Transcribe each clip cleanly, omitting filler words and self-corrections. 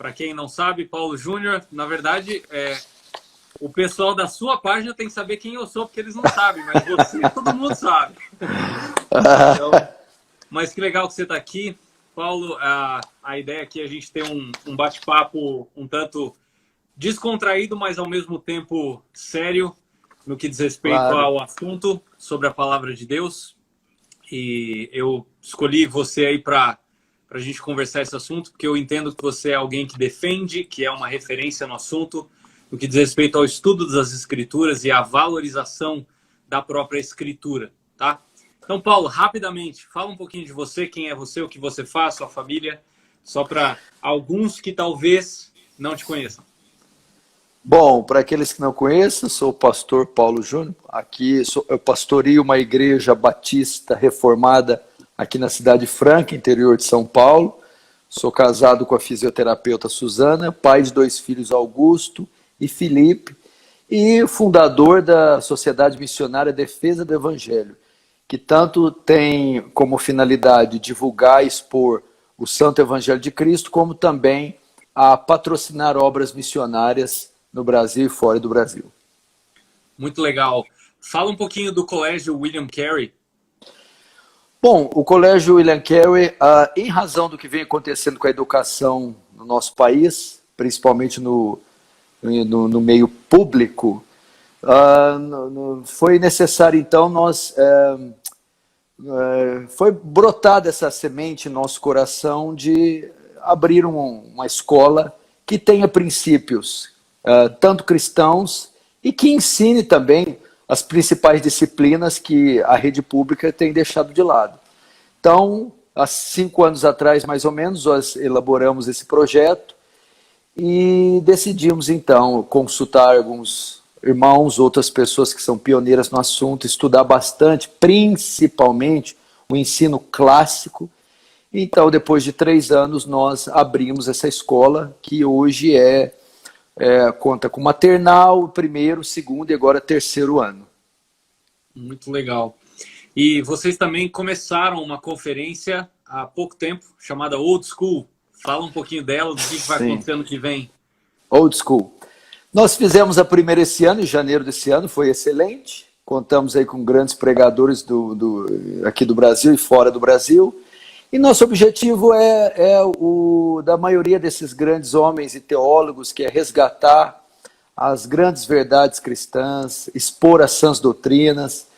Para quem não sabe, Paulo Júnior, na verdade, o pessoal da sua página tem que saber quem eu sou, porque eles não sabem, mas você, todo mundo sabe. Então, mas que legal que você está aqui. Paulo, a ideia aqui é a gente ter um bate-papo um tanto descontraído, mas ao mesmo tempo sério, no que diz respeito ao assunto sobre a palavra de Deus. E eu escolhi você aí para a gente conversar esse assunto, porque eu entendo que você é alguém que defende, que é uma referência no assunto, no que diz respeito ao estudo das Escrituras e à valorização da própria Escritura, tá? Então, Paulo, rapidamente, fala um pouquinho de você, quem é você, o que você faz, sua família, só para alguns que talvez não te conheçam. Bom, para aqueles que não conhecem, sou o pastor Paulo Júnior. Aqui eu pastoreio uma igreja batista reformada aqui na Cidade Franca, interior de São Paulo. Sou casado com a fisioterapeuta Suzana, pai de 2 filhos, Augusto e Felipe, e fundador da Sociedade Missionária Defesa do Evangelho, que tanto tem como finalidade divulgar e expor o Santo Evangelho de Cristo, como também a patrocinar obras missionárias no Brasil e fora do Brasil. Muito legal. Fala um pouquinho do Colégio William Carey. Bom, o Colégio William Carey, em razão do que vem acontecendo com a educação no nosso país, principalmente no meio público, foi necessário, então, foi brotada essa semente em nosso coração de abrir uma escola que tenha princípios tanto cristãos e que ensine também as principais disciplinas que a rede pública tem deixado de lado. Então, há 5 anos atrás, mais ou menos, nós elaboramos esse projeto e decidimos, então, consultar alguns irmãos, outras pessoas que são pioneiras no assunto, estudar bastante, principalmente o ensino clássico. Então, depois de 3 anos, nós abrimos essa escola, que hoje conta com maternal, 1º, 2º e agora 3º ano. Muito legal. E vocês também começaram uma conferência há pouco tempo, chamada Old School. Fala um pouquinho dela, do que vai acontecer ano que vem. Old School. Nós fizemos a primeira esse ano, em janeiro desse ano, foi excelente. Contamos aí com grandes pregadores aqui do Brasil e fora do Brasil. E nosso objetivo é o da maioria desses grandes homens e teólogos, que é resgatar as grandes verdades cristãs, expor as sãs doutrinas,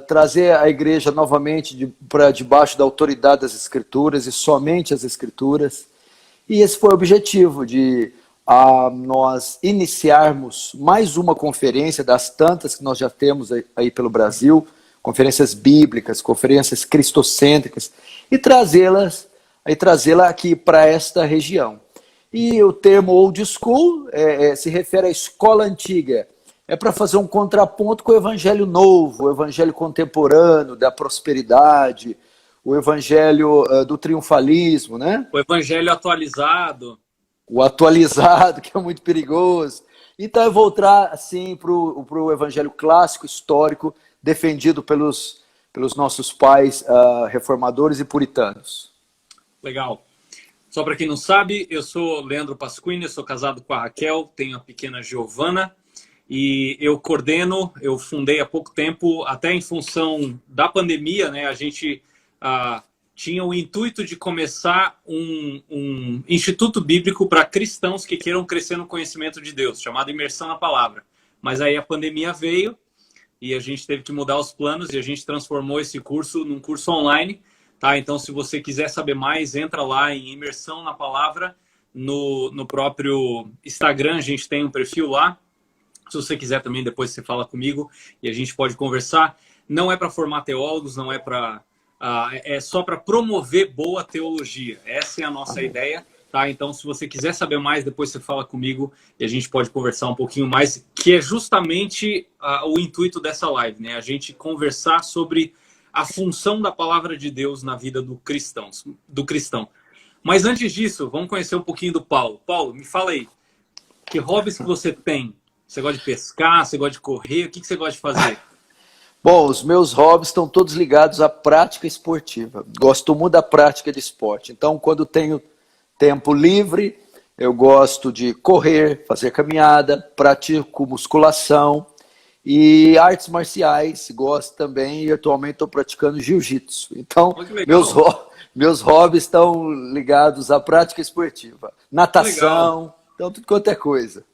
trazer a igreja novamente para debaixo da autoridade das Escrituras e somente as Escrituras. E esse foi o objetivo de nós iniciarmos mais uma conferência das tantas que nós já temos aí pelo Brasil, conferências bíblicas, conferências cristocêntricas, e trazê-la aqui para esta região. E o termo old school se refere à escola antiga. É para fazer um contraponto com o evangelho novo, o evangelho contemporâneo, da prosperidade, o evangelho do triunfalismo, né? O evangelho atualizado. O atualizado, que é muito perigoso. Então eu vou voltar assim, para o evangelho clássico, histórico, defendido pelos nossos pais reformadores e puritanos. Legal. Só para quem não sabe, eu sou Leandro Pasquini, eu sou casado com a Raquel, tenho a pequena Giovana e eu fundei há pouco tempo, até em função da pandemia, né? A gente tinha o intuito de começar um instituto bíblico para cristãos que queiram crescer no conhecimento de Deus, chamado Imersão na Palavra. Mas aí a pandemia veio e a gente teve que mudar os planos e a gente transformou esse curso num curso online, tá? Então, se você quiser saber mais, entra lá em Imersão na Palavra, no próprio Instagram, a gente tem um perfil lá. Se você quiser também, depois você fala comigo e a gente pode conversar. Não é para formar teólogos, não é para... é só para promover boa teologia. Essa é a nossa ideia. Tá? Então, se você quiser saber mais, depois você fala comigo e a gente pode conversar um pouquinho mais, que é justamente o intuito dessa live, né? A gente conversar sobre a função da palavra de Deus na vida do cristão. Mas antes disso, vamos conhecer um pouquinho do Paulo. Paulo, me fala aí, que hobbies que você tem? Você gosta de pescar? Você gosta de correr? O que você gosta de fazer? Bom, os meus hobbies estão todos ligados à prática esportiva. Gosto muito da prática de esporte. Então, quando tenho tempo livre, eu gosto de correr, fazer caminhada, pratico musculação e artes marciais, gosto também e atualmente estou praticando jiu-jitsu. Então, Olha que legal. meus hobbies estão ligados à prática esportiva. Que legal. Natação, então tudo quanto é coisa.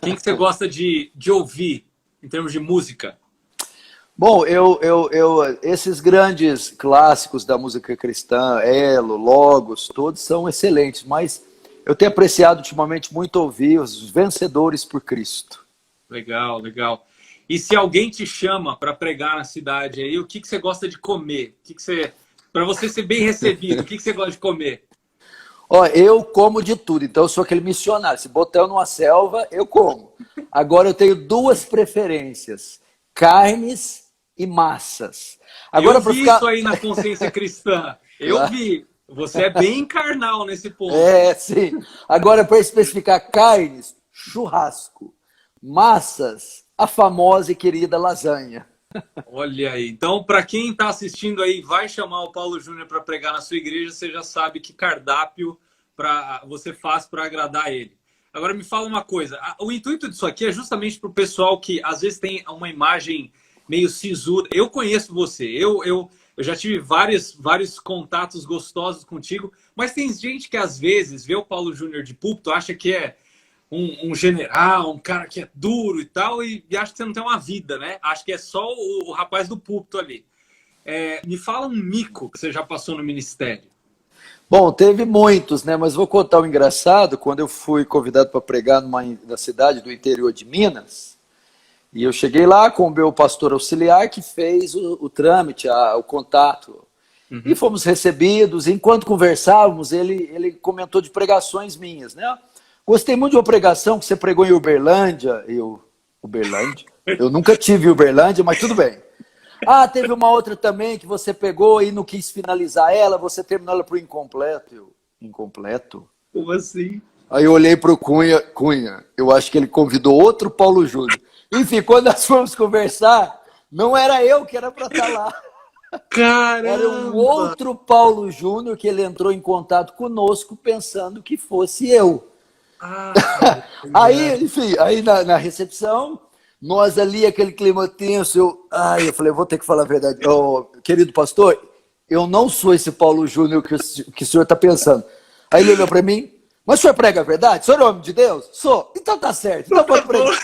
Quem que você gosta de ouvir em termos de música? Bom, esses grandes clássicos da música cristã, Elo, Logos, todos são excelentes, mas eu tenho apreciado ultimamente muito ouvir os Vencedores por Cristo. Legal, legal. E se alguém te chama para pregar na cidade aí, o que que você gosta de comer? O que que você, para você ser bem recebido, o que que você gosta de comer? Ó, eu como de tudo, então eu sou aquele missionário. Se botar eu numa selva, eu como. Agora eu tenho duas preferências: carnes e massas. Agora, Eu vi isso aí na consciência cristã. Eu vi. Você é bem carnal nesse ponto. É, sim. Agora, para especificar carnes, churrasco. Massas, a famosa e querida lasanha. Olha aí. Então, para quem está assistindo aí, vai chamar o Paulo Júnior para pregar na sua igreja, você já sabe que cardápio você faz para agradar ele. Agora, me fala uma coisa. O intuito disso aqui é justamente para o pessoal que, às vezes, tem uma imagem meio sisuda. Eu conheço você. Eu já tive vários contatos gostosos contigo, mas tem gente que, às vezes, vê o Paulo Júnior de púlpito, acha que é um general, um cara que é duro e tal, e acha que você não tem uma vida, né? Acho que é só o rapaz do púlpito ali. Me fala um mico que você já passou no ministério. Bom, teve muitos, né? Mas vou contar um engraçado. Quando eu fui convidado para pregar na cidade do interior de Minas, e eu cheguei lá com o meu pastor auxiliar que fez o trâmite, o contato. Uhum. E fomos recebidos. Enquanto conversávamos, ele comentou de pregações minhas, né? Gostei muito de uma pregação que você pregou em Uberlândia. Uberlândia? Eu nunca tive Uberlândia, mas tudo bem. Ah, teve uma outra também que você pegou e não quis finalizar ela, você terminou ela por incompleto. Incompleto? Como assim? Aí eu olhei para o Cunha, eu acho que ele convidou outro Paulo Júnior. Enfim, quando nós fomos conversar, não era eu que era para estar lá. Caramba! Era um outro Paulo Júnior que ele entrou em contato conosco pensando que fosse eu. Aí, enfim, aí na recepção, nós ali, aquele clima tenso, eu falei, eu vou ter que falar a verdade. Querido pastor, eu não sou esse Paulo Júnior que o senhor está pensando. Aí ele olhou para mim, mas o senhor prega a verdade? O senhor é homem de Deus? Sou. Então tá certo, então pode pregar.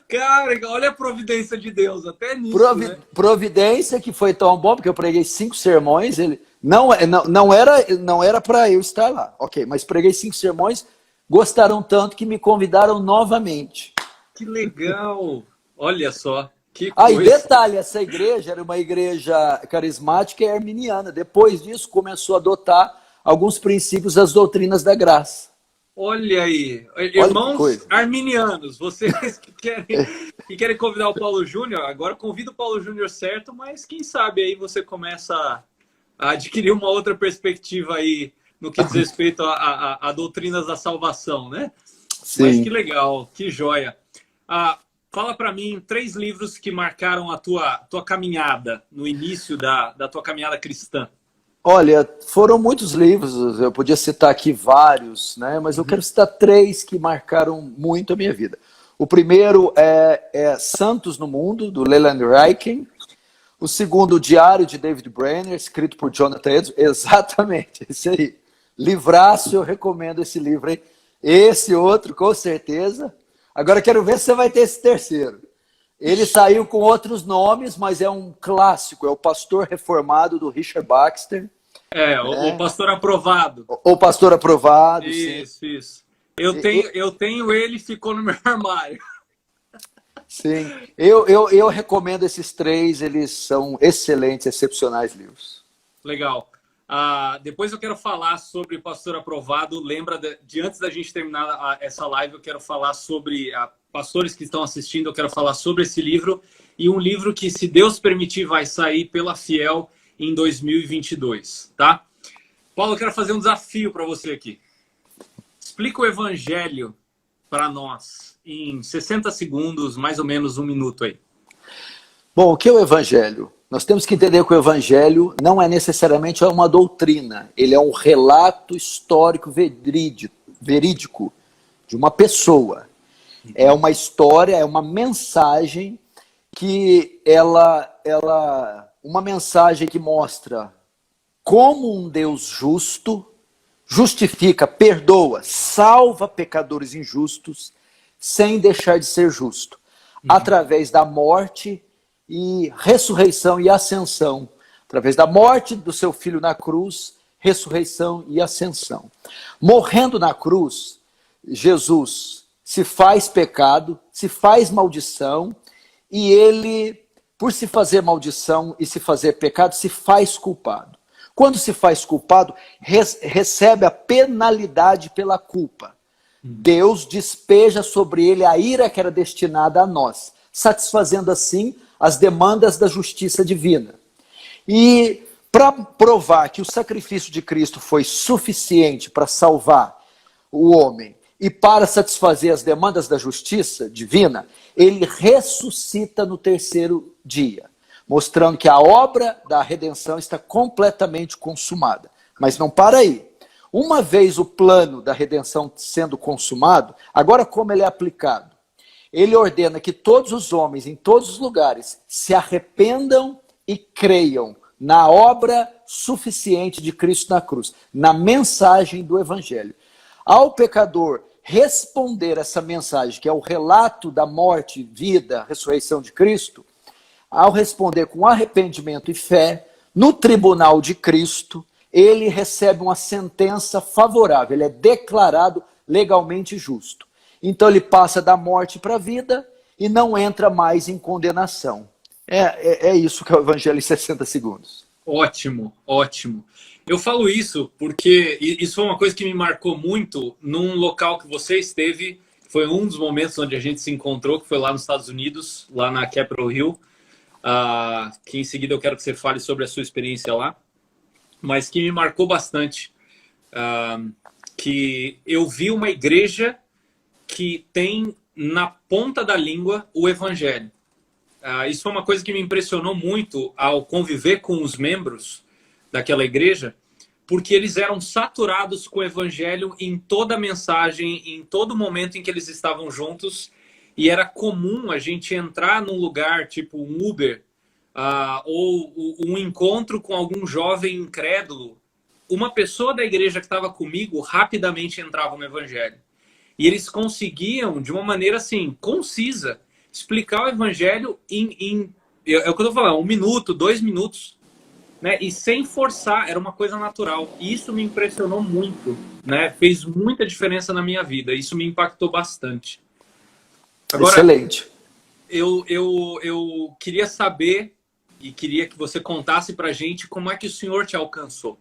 Cara, olha a providência de Deus, até nisso, né? Providência que foi tão bom, porque eu preguei 5 sermões, não era para eu estar lá, ok, mas preguei 5 sermões, gostaram tanto que me convidaram novamente. Que legal! Olha só, que coisa! E detalhe, essa igreja era uma igreja carismática e arminiana, depois disso começou a adotar alguns princípios das doutrinas da graça. Olha aí, irmãos arminianos, vocês que querem convidar o Paulo Júnior, agora convida o Paulo Júnior certo, mas quem sabe aí você começa a adquirir uma outra perspectiva aí no que diz respeito a doutrinas da salvação, né? Sim. Mas que legal, que joia. Fala para mim 3 livros que marcaram a tua caminhada, no início da tua caminhada cristã. Olha, foram muitos livros, eu podia citar aqui vários, né? Mas eu quero citar 3 que marcaram muito a minha vida. O primeiro é Santos no Mundo, do Leland Ryken. O segundo, o Diário de David Brainerd, escrito por Jonathan Edwards. Exatamente, esse aí. Livraço, eu recomendo esse livro aí. Esse outro, com certeza. Agora quero ver se você vai ter esse terceiro. Ele saiu com outros nomes, mas é um clássico. É o Pastor Reformado, do Richard Baxter. O Pastor Aprovado. O Pastor Aprovado, isso, sim. Isso. Eu tenho ele, ficou no meu armário. Sim. Eu recomendo esses 3, eles são excelentes, excepcionais livros. Legal. Depois eu quero falar sobre Pastor Aprovado. Lembra de antes da gente terminar essa live, eu quero falar sobre pastores que estão assistindo, eu quero falar sobre esse livro e um livro que, se Deus permitir, vai sair pela Fiel em 2022, tá? Paulo, eu quero fazer um desafio para você aqui. Explica o Evangelho para nós em 60 segundos, mais ou menos 1 minuto aí. Bom, o que é o Evangelho? Nós temos que entender que o Evangelho não é necessariamente uma doutrina, ele é um relato histórico verídico de uma pessoa. É uma história, é uma mensagem uma mensagem que mostra como um Deus justo justifica, perdoa, salva pecadores injustos sem deixar de ser justo, através da morte e ressurreição e ascensão, através da morte do seu filho na cruz, ressurreição e ascensão. Morrendo na cruz, Jesus se faz pecado, se faz maldição, e ele, por se fazer maldição e se fazer pecado, se faz culpado. Quando se faz culpado, recebe a penalidade pela culpa. Deus despeja sobre ele a ira que era destinada a nós, satisfazendo assim as demandas da justiça divina. E para provar que o sacrifício de Cristo foi suficiente para salvar o homem e para satisfazer as demandas da justiça divina, ele ressuscita no terceiro dia, mostrando que a obra da redenção está completamente consumada. Mas não para aí. Uma vez o plano da redenção sendo consumado, agora como ele é aplicado? Ele ordena que todos os homens, em todos os lugares, se arrependam e creiam na obra suficiente de Cristo na cruz, na mensagem do Evangelho. Ao pecador responder essa mensagem, que é o relato da morte, vida, ressurreição de Cristo, ao responder com arrependimento e fé, no tribunal de Cristo, ele recebe uma sentença favorável, ele é declarado legalmente justo. Então ele passa da morte para a vida e não entra mais em condenação. É isso que é o Evangelho em 60 segundos. Ótimo, ótimo. Eu falo isso porque isso foi uma coisa que me marcou muito num local que você esteve. Foi um dos momentos onde a gente se encontrou, que foi lá nos Estados Unidos, lá na Capitol Hill. Que em seguida eu quero que você fale sobre a sua experiência lá. Mas que me marcou bastante. Que eu vi uma igreja que tem na ponta da língua o Evangelho. Isso foi uma coisa que me impressionou muito ao conviver com os membros daquela igreja, porque eles eram saturados com o Evangelho em toda a mensagem, em todo momento em que eles estavam juntos, e era comum a gente entrar num lugar tipo um Uber, ou um encontro com algum jovem incrédulo. Uma pessoa da igreja que estava comigo rapidamente entrava no Evangelho. E eles conseguiam, de uma maneira assim, concisa, explicar o Evangelho é o que eu estou falando, 1 minuto, 2 minutos, né? E sem forçar, era uma coisa natural. E isso me impressionou muito, né? Fez muita diferença na minha vida. Isso me impactou bastante. Agora, excelente. Eu queria saber e queria que você contasse pra gente como é que o Senhor te alcançou.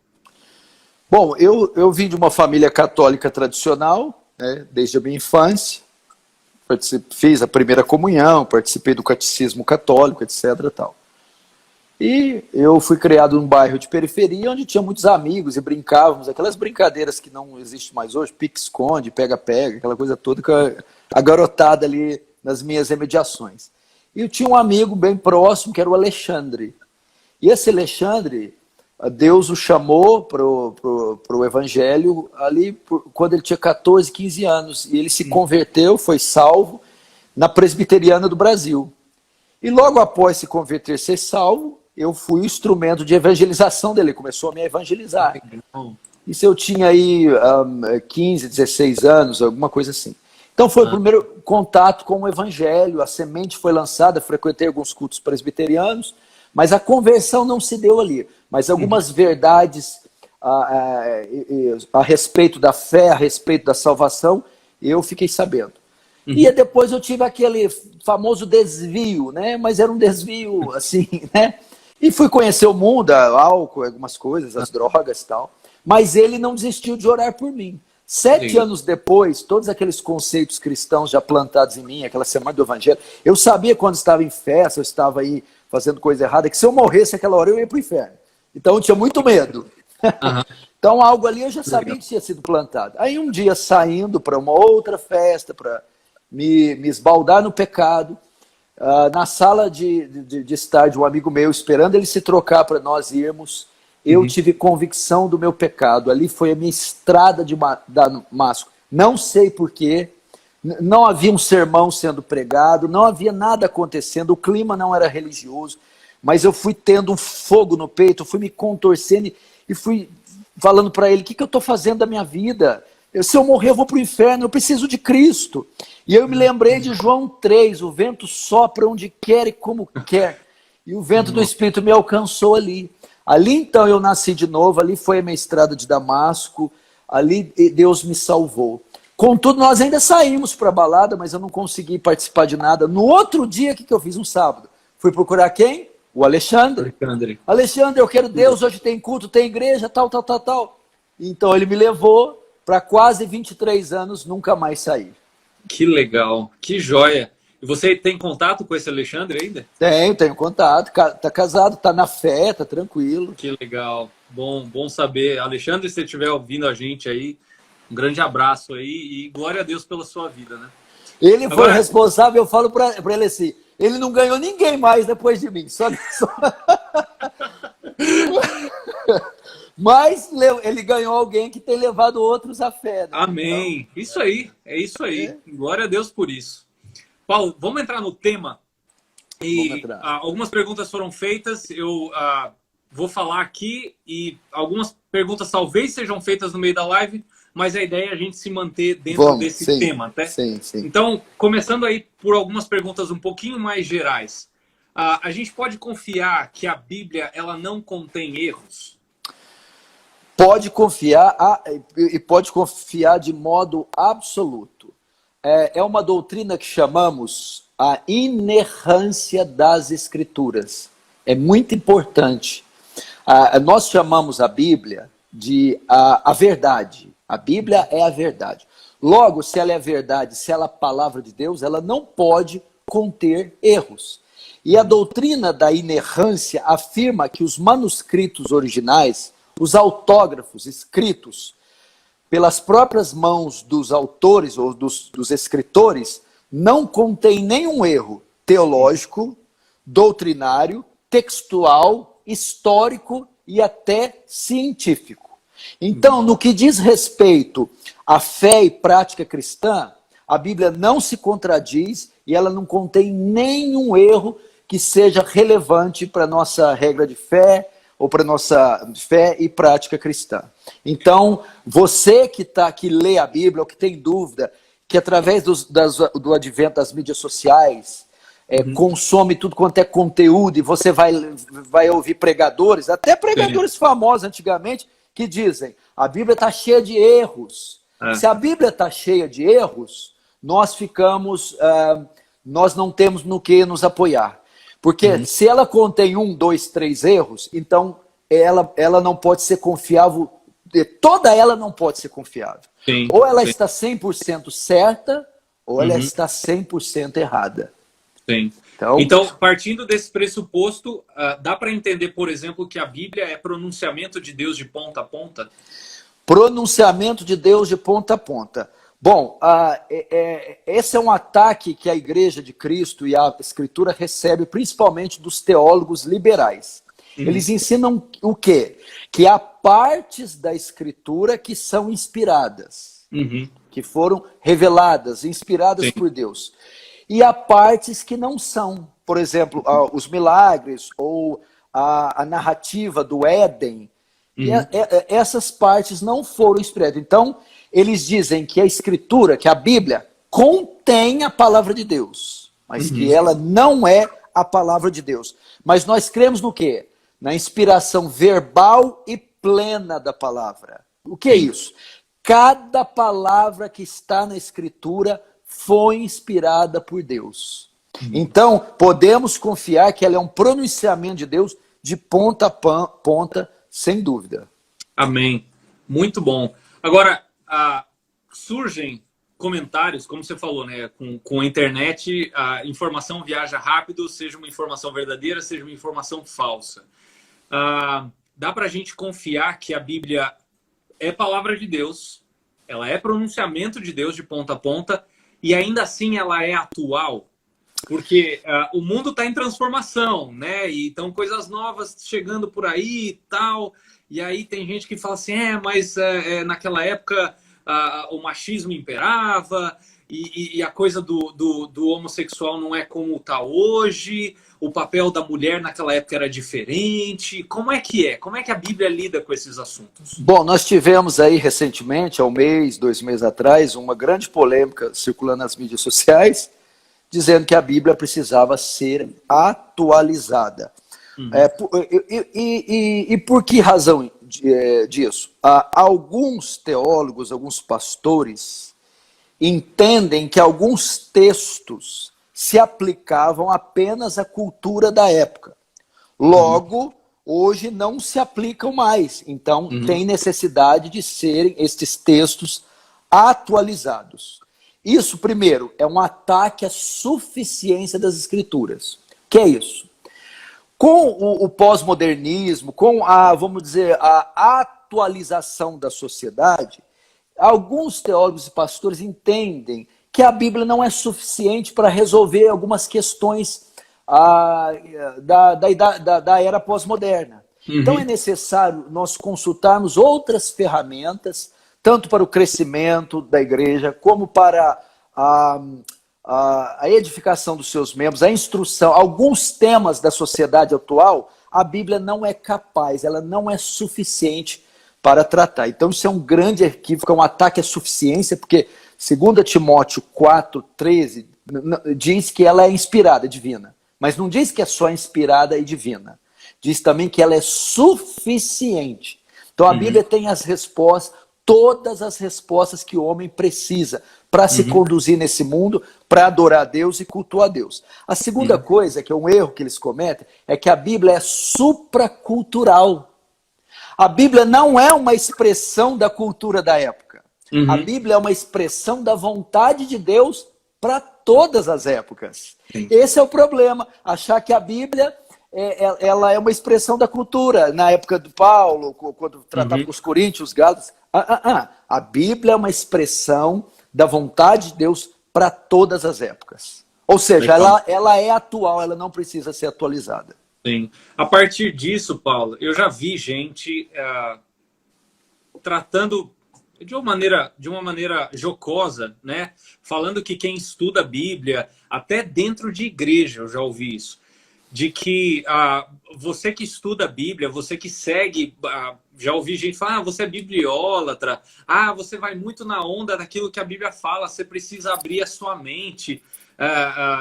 Bom, eu vim de uma família católica tradicional, né, desde a minha infância. Fiz a primeira comunhão, participei do catecismo católico, etc. Tal. E eu fui criado num bairro de periferia, onde tinha muitos amigos e brincávamos, aquelas brincadeiras que não existem mais hoje, pique-esconde, pega-pega, aquela coisa toda com a garotada ali nas minhas remediações. E eu tinha um amigo bem próximo, que era o Alexandre. E esse Alexandre, Deus o chamou para o Evangelho ali quando ele tinha 14, 15 anos. E ele se converteu, foi salvo na Presbiteriana do Brasil. E logo após se converter, ser salvo, eu fui o instrumento de evangelização dele. Ele começou a me evangelizar. Isso eu tinha aí 15, 16 anos, alguma coisa assim. Então foi o primeiro contato com o Evangelho, a semente foi lançada, frequentei alguns cultos presbiterianos, mas a conversão não se deu ali. Mas algumas verdades a respeito da fé, a respeito da salvação, eu fiquei sabendo. E depois eu tive aquele famoso desvio, né? Mas era um desvio assim, né? E fui conhecer o mundo, álcool, algumas coisas, as drogas e tal. Mas ele não desistiu de orar por mim. 7 anos depois, todos aqueles conceitos cristãos já plantados em mim, aquela semana do Evangelho, eu sabia quando estava em festa, eu estava aí fazendo coisa errada, que se eu morresse aquela hora eu ia para o inferno. Então eu tinha muito medo. Então algo ali eu já sabia que tinha sido plantado. Aí um dia saindo para uma outra festa, para me esbaldar no pecado, na sala de estar de um amigo meu, esperando ele se trocar para nós irmos, eu tive convicção do meu pecado. Ali foi a minha estrada de Damasco. Não sei porquê, não havia um sermão sendo pregado, não havia nada acontecendo, o clima não era religioso, mas eu fui tendo um fogo no peito, eu fui me contorcendo e fui falando para ele: o que eu estou fazendo da minha vida? Se eu morrer, eu vou para o inferno, eu preciso de Cristo. E eu me lembrei de João 3, o vento sopra onde quer e como quer. E o vento do Espírito me alcançou ali. Ali então eu nasci de novo, ali foi a minha estrada de Damasco, ali Deus me salvou. Contudo, nós ainda saímos para a balada, mas eu não consegui participar de nada. No outro dia, o que eu fiz? Um sábado. Fui procurar quem? O Alexandre. Alexandre, eu quero Deus, hoje tem culto, tem igreja, tal. Então ele me levou. Para quase 23 anos, nunca mais saí. Que legal, que joia. E você tem contato com esse Alexandre ainda? Tenho contato, tá casado, tá na fé, tá tranquilo. Que legal, bom saber. Alexandre, se você estiver ouvindo a gente aí, um grande abraço aí e glória a Deus pela sua vida, né? Ele foi o responsável, eu falo para ele assim, ele não ganhou ninguém mais depois de mim, só... Mas ele ganhou alguém que tem levado outros à fé. Né? Amém. Então, isso aí, é isso aí. É. Glória a Deus por isso. Paulo, vamos entrar no tema. E algumas perguntas foram feitas. Eu vou falar aqui e algumas perguntas talvez sejam feitas no meio da live, mas a ideia é a gente se manter dentro desse tema. Tá? Sim. Então, começando aí por algumas perguntas um pouquinho mais gerais. A gente pode confiar que a Bíblia ela não contém erros? Pode confiar, e pode confiar de modo absoluto. É uma doutrina que chamamos a inerrância das Escrituras. É muito importante. Nós chamamos a Bíblia de a verdade. A Bíblia é a verdade. Logo, se ela é verdade, se ela é a palavra de Deus, ela não pode conter erros. E a doutrina da inerrância afirma que os manuscritos originais, os autógrafos escritos pelas próprias mãos dos autores ou dos escritores, não contém nenhum erro teológico, doutrinário, textual, histórico e até científico. Então, no que diz respeito à fé e prática cristã, a Bíblia não se contradiz e ela não contém nenhum erro que seja relevante para a nossa regra de fé, ou para nossa fé e prática cristã. Então, você que lê a Bíblia, ou que tem dúvida, que através do advento das mídias sociais, consome tudo quanto é conteúdo, e você vai ouvir pregadores, até pregadores famosos antigamente, que dizem, a Bíblia está cheia de erros. Se a Bíblia está cheia de erros, nós não temos no que nos apoiar. Porque se ela contém 1, 2, 3 erros, então ela não pode ser confiável, toda ela não pode ser confiável. Ou ela está 100% certa, ou ela está 100% errada. Então, partindo desse pressuposto, dá para entender, por exemplo, que a Bíblia é pronunciamento de Deus de ponta a ponta? Pronunciamento de Deus de ponta a ponta. Bom, esse é um ataque que a Igreja de Cristo e a Escritura recebe principalmente dos teólogos liberais. Eles ensinam o quê? Que há partes da Escritura que são inspiradas, que foram reveladas, inspiradas por Deus. E há partes que não são. Por exemplo, os milagres ou a narrativa do Éden. Essas partes não foram inspiradas. Então, eles dizem que a Escritura, que a Bíblia, contém a palavra de Deus, mas que ela não é a palavra de Deus. Mas nós cremos no quê? Na inspiração verbal e plena da palavra. O que é isso? Cada palavra que está na Escritura foi inspirada por Deus. Então, podemos confiar que ela é um pronunciamento de Deus de ponta a ponta, sem dúvida. Amém. Muito bom. Agora, surgem comentários, como você falou, né? Com a internet, a informação viaja rápido, seja uma informação verdadeira, seja uma informação falsa. Dá para a gente confiar que a Bíblia é palavra de Deus, ela é pronunciamento de Deus de ponta a ponta, e ainda assim ela é atual? Porque o mundo está em transformação, né? E então coisas novas chegando por aí e tal. E aí tem gente que fala assim, mas naquela época o machismo imperava e a coisa do homossexual não é como está hoje. O papel da mulher naquela época era diferente. Como é que é? Como é que a Bíblia lida com esses assuntos? Bom, nós tivemos aí recentemente, há um mês, 2 meses atrás, uma grande polêmica circulando nas mídias sociais, dizendo que a Bíblia precisava ser atualizada. E por que razão disso? Alguns teólogos, alguns pastores, entendem que alguns textos se aplicavam apenas à cultura da época. Logo, hoje não se aplicam mais. Então, tem necessidade de serem estes textos atualizados. Isso, primeiro, é um ataque à suficiência das escrituras. O que é isso? Com o pós-modernismo, com vamos dizer, a atualização da sociedade, alguns teólogos e pastores entendem que a Bíblia não é suficiente para resolver algumas questões da era pós-moderna. Então é necessário nós consultarmos outras ferramentas, tanto para o crescimento da igreja, como para a edificação dos seus membros, a instrução, alguns temas da sociedade atual, a Bíblia não é capaz, ela não é suficiente para tratar. Então isso é um grande equívoco, é um ataque à suficiência, porque 2 Timóteo 4,13 diz que ela é inspirada, divina, mas não diz que é só inspirada e divina, diz também que ela é suficiente. Então a Bíblia tem as respostas, todas as respostas que o homem precisa para se conduzir nesse mundo, para adorar a Deus e cultuar a Deus. A segunda coisa, que é um erro que eles cometem, é que a Bíblia é supracultural. A Bíblia não é uma expressão da cultura da época. A Bíblia é uma expressão da vontade de Deus para todas as épocas. Esse é o problema, achar que a Bíblia ela é uma expressão da cultura. Na época do Paulo, quando tratava com os coríntios, os gálatas, a Bíblia é uma expressão da vontade de Deus para todas as épocas. Ou seja, ela é atual, ela não precisa ser atualizada. Sim. A partir disso, Paulo, eu já vi gente tratando de uma maneira jocosa, né? Falando que quem estuda a Bíblia, até dentro de igreja, eu já ouvi isso, de que você que estuda a Bíblia, você que segue, já ouvi gente falar, você é bibliólatra, você vai muito na onda daquilo que a Bíblia fala, você precisa abrir a sua mente.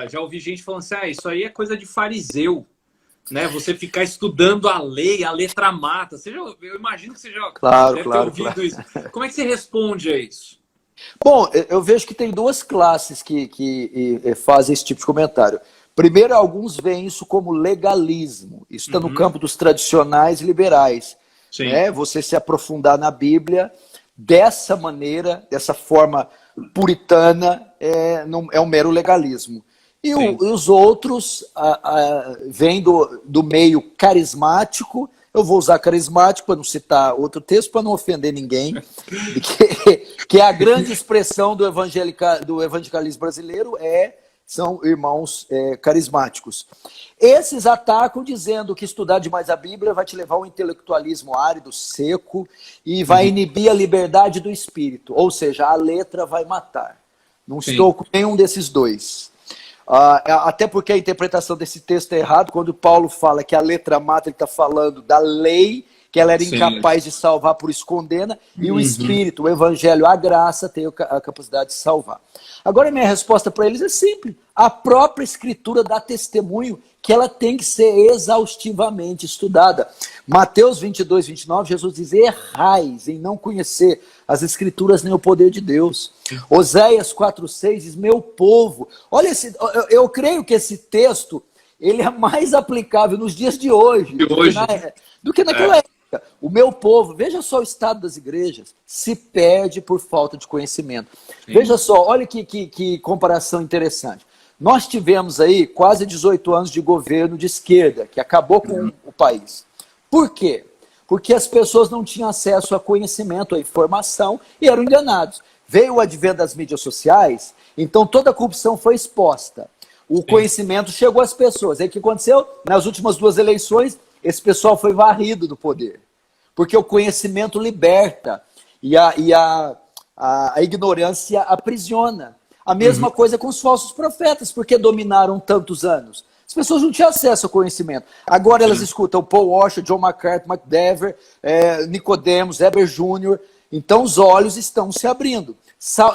Já ouvi gente falando assim, isso aí é coisa de fariseu, né? Você ficar estudando a lei, a letra mata. Eu imagino que você já deve ter ouvido isso. Como é que você responde a isso? Bom, eu vejo que tem duas classes que fazem esse tipo de comentário. Primeiro, alguns veem isso como legalismo. Isso está no campo dos tradicionais liberais. Né? Você se aprofundar na Bíblia dessa maneira, dessa forma puritana, é um mero legalismo. E os outros vêm do meio carismático. Eu vou usar carismático para não citar outro texto, para não ofender ninguém, que é a grande expressão do evangelicalismo brasileiro, são irmãos carismáticos. Esses atacam dizendo que estudar demais a Bíblia vai te levar a um intelectualismo árido, seco, e vai inibir a liberdade do espírito. Ou seja, a letra vai matar. Não estou com nenhum desses dois. Até porque a interpretação desse texto é errada. Quando Paulo fala que a letra mata, ele está falando da lei, que ela era incapaz de salvar, por isso condena, e o Espírito, o Evangelho, a graça, tem a capacidade de salvar. Agora, minha resposta para eles é simples. A própria Escritura dá testemunho que ela tem que ser exaustivamente estudada. Mateus 22, 29, Jesus diz, errais em não conhecer as Escrituras nem o poder de Deus. Oséias 4, 6 diz, meu povo. Olha, eu creio que esse texto ele é mais aplicável nos dias de hoje, do que naquela época. O meu povo, veja só o estado das igrejas, se perde por falta de conhecimento. Veja só, olha que comparação interessante. Nós tivemos aí quase 18 anos de governo de esquerda, que acabou com o país. Por quê? Porque as pessoas não tinham acesso a conhecimento, a informação, e eram enganados. Veio o advento das mídias sociais, então toda a corrupção foi exposta. o conhecimento chegou às pessoas. Aí o que aconteceu? Nas últimas 2 eleições, esse pessoal foi varrido do poder. Porque o conhecimento liberta e a ignorância aprisiona. A mesma coisa com os falsos profetas, porque dominaram tantos anos. As pessoas não tinham acesso ao conhecimento. Agora elas escutam Paul Washer, John MacArthur, McDever, Nicodemos, Heber Jr. Então os olhos estão se abrindo.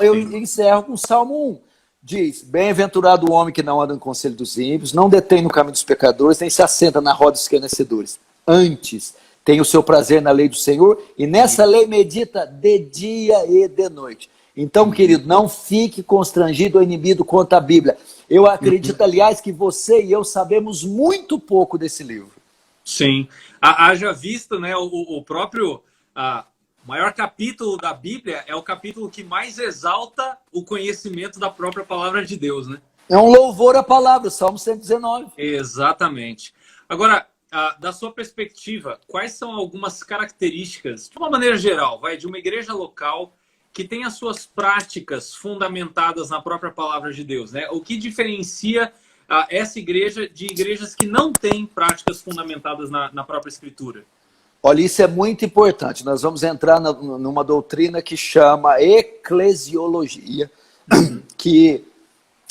Eu encerro com o Salmo 1. Diz, bem-aventurado o homem que não anda no conselho dos ímpios, não detém no caminho dos pecadores, nem se assenta na roda dos escarnecedores. Antes, tem o seu prazer na lei do Senhor, e nessa lei medita de dia e de noite. Então, querido, não fique constrangido ou inibido contra a Bíblia. Eu acredito, aliás, que você e eu sabemos muito pouco desse livro. Sim. Haja visto, né, o próprio maior capítulo da Bíblia é o capítulo que mais exalta o conhecimento da própria palavra de Deus, né? É um louvor à palavra, Salmo 119. Exatamente. Agora, da sua perspectiva, quais são algumas características, de uma maneira geral, de uma igreja local que tem as suas práticas fundamentadas na própria palavra de Deus, né? O que diferencia essa igreja de igrejas que não têm práticas fundamentadas na própria Escritura? Olha, isso é muito importante. Nós vamos entrar numa doutrina que chama eclesiologia, que,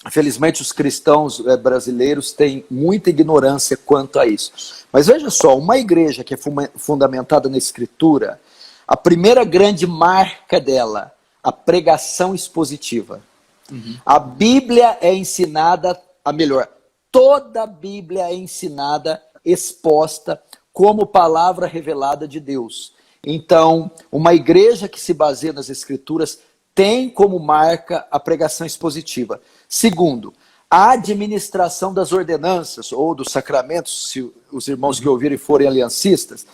infelizmente, os cristãos brasileiros têm muita ignorância quanto a isso. Mas veja só, uma igreja que é fundamentada na Escritura, a primeira grande marca dela, a pregação expositiva. A Bíblia é ensinada, toda a Bíblia é ensinada, exposta, como palavra revelada de Deus. Então, uma igreja que se baseia nas Escrituras tem como marca a pregação expositiva. Segundo, a administração das ordenanças ou dos sacramentos, se os irmãos que ouvirem forem aliancistas,